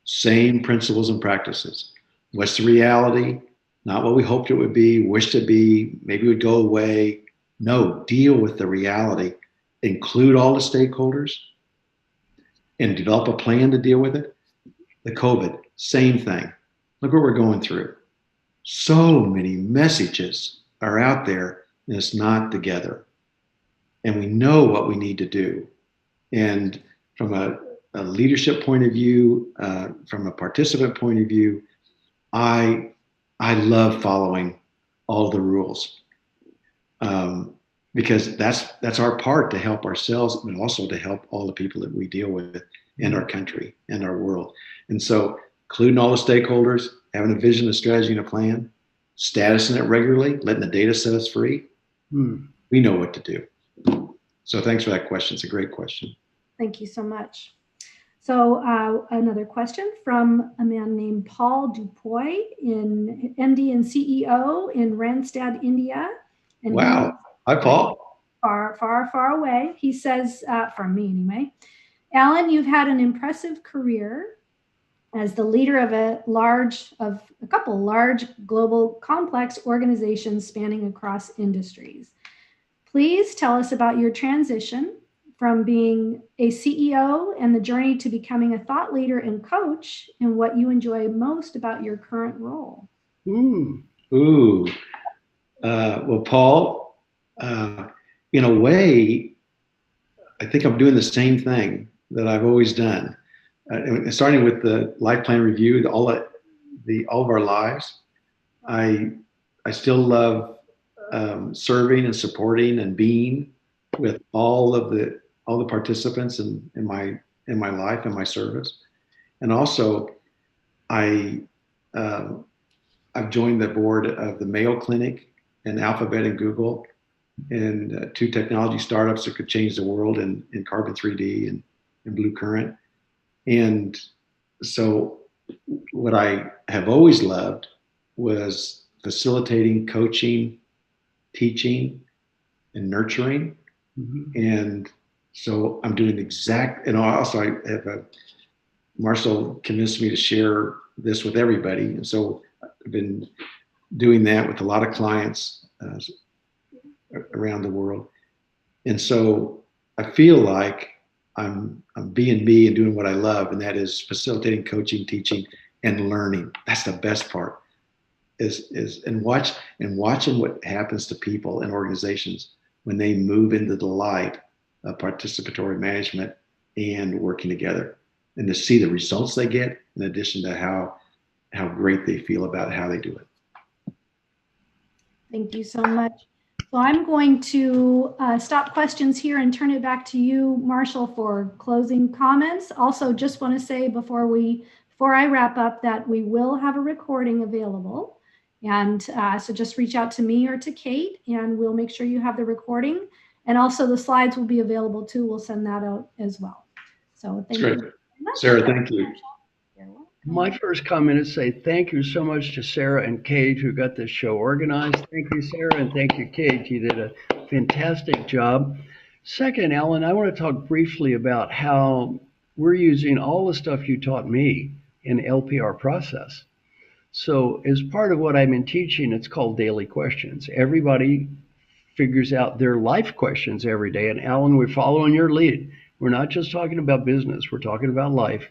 Same principles and practices. What's the reality? Not what we hoped it would be, wished it be, maybe it would go away. No, deal with the reality. Include all the stakeholders and develop a plan to deal with it. The COVID, same thing. Look what we're going through. So many messages are out there and it's not together. And we know what we need to do. And from a leadership point of view, from a participant point of view, I love following all the rules because that's our part to help ourselves, but also to help all the people that we deal with in our country and our world. And so including all the stakeholders, having a vision, a strategy, and a plan, statusing it regularly, letting the data set us free, we know what to do. So thanks for that question. It's a great question. Thank you so much. So another question from a man named Paul Dupuy, in MD and CEO in Randstad, India. And wow. Hi, Paul. Far away. He says, from me anyway, Alan, you've had an impressive career as the leader of a couple large global complex organizations spanning across industries. Please tell us about your transition from being a CEO and the journey to becoming a thought leader and coach, and what you enjoy most about your current role. Well, Paul, in a way, I think I'm doing the same thing that I've always done. Starting with the life plan review, all of our lives, I still love serving and supporting and being with all the participants in my life and my service. And also, I've joined the board of the Mayo Clinic and Alphabet and Google, and 2 technology startups that could change the world in Carbon 3D and Blue Current. And so what I have always loved was facilitating, coaching, teaching, and nurturing. And so I'm doing and also I have Marshall convinced me to share this with everybody. And so I've been doing that with a lot of clients around the world. And so I feel like I'm being me and doing what I love, and that is facilitating, coaching, teaching, and learning. That's the best part. And watching what happens to people and organizations when they move into the light of participatory management and working together, and to see the results they get, in addition to how great they feel about how they do it. Thank you so much. So I'm going to stop questions here and turn it back to you, Marshall, for closing comments. Also, just want to say before I wrap up that we will have a recording available. And so just reach out to me or to Kate, and we'll make sure you have the recording. And also the slides will be available too. We'll send that out as well. So thank you very much. Sarah, thank you. My first comment is say thank you so much to Sarah and Kate who got this show organized. Thank you, Sarah, and thank you, Kate. You did a fantastic job. Second, Alan, I want to talk briefly about how we're using all the stuff you taught me in LPR process. So as part of what I've been teaching, it's called daily questions. Everybody figures out their life questions every day. And Alan, we're following your lead. We're not just talking about business. We're talking about life.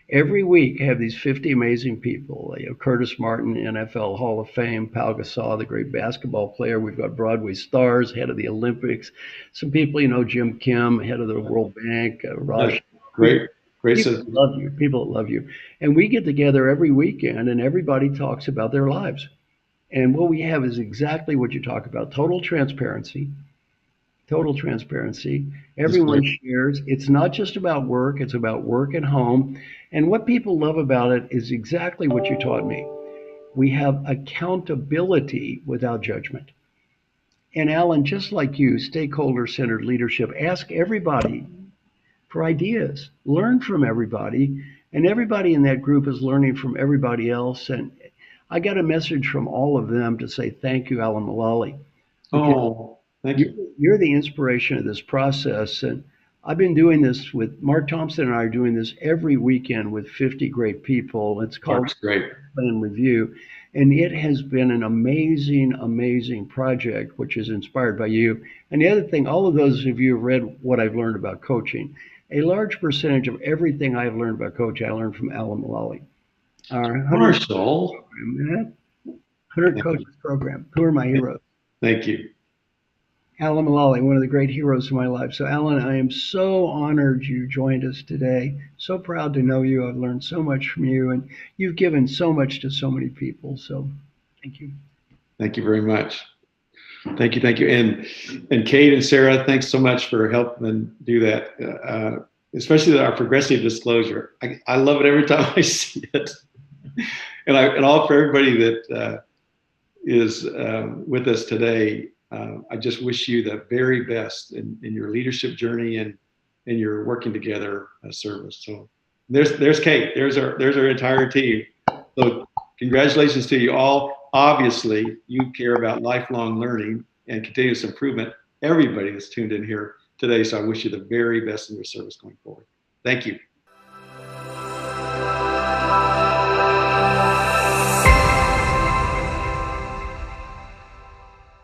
Every week, I have these 50 amazing people. Curtis Martin, NFL Hall of Fame, Pau Gasol, the great basketball player. We've got Broadway stars, head of the Olympics. Some people, Jim Kim, head of the World Bank, Raj. Great. People love you. People love you. And we get together every weekend, and everybody talks about their lives. And what we have is exactly what you talk about: total transparency. Total transparency. Everyone shares. It's not just about work. It's about work and home. And what people love about it is exactly what you taught me. We have accountability without judgment. And Alan, just like you, Stakeholder Centered Leadership, ask everybody for ideas. Learn from everybody. And everybody in that group is learning from everybody else. And I got a message from all of them to say thank you, Alan Mulally. Oh, thank you. You're the inspiration of this process. And I've been doing this with Mark Thompson, and I are doing this every weekend with 50 great people. It's called Plan Review. And it has been an amazing, amazing project, which is inspired by you. And the other thing, all of those of you have read what I've learned about coaching. A large percentage of everything I've learned about coaching, I learned from Alan Mulally. Our 100 Coaches program. Who are my heroes? Thank you. Alan Mulally, one of the great heroes of my life. So Alan, I am so honored you joined us today. So proud to know you. I've learned so much from you, and you've given so much to so many people. So thank you. Thank you very much. Thank you, thank you. And Kate and Sarah, thanks so much for helping do that. Especially our progressive disclosure. I love it every time I see it. And all for everybody that is with us today. I just wish you the very best in your leadership journey and in your working together service. So there's Kate. There's our entire team. So congratulations to you all. Obviously, you care about lifelong learning and continuous improvement. Everybody that's tuned in here today. So I wish you the very best in your service going forward. Thank you.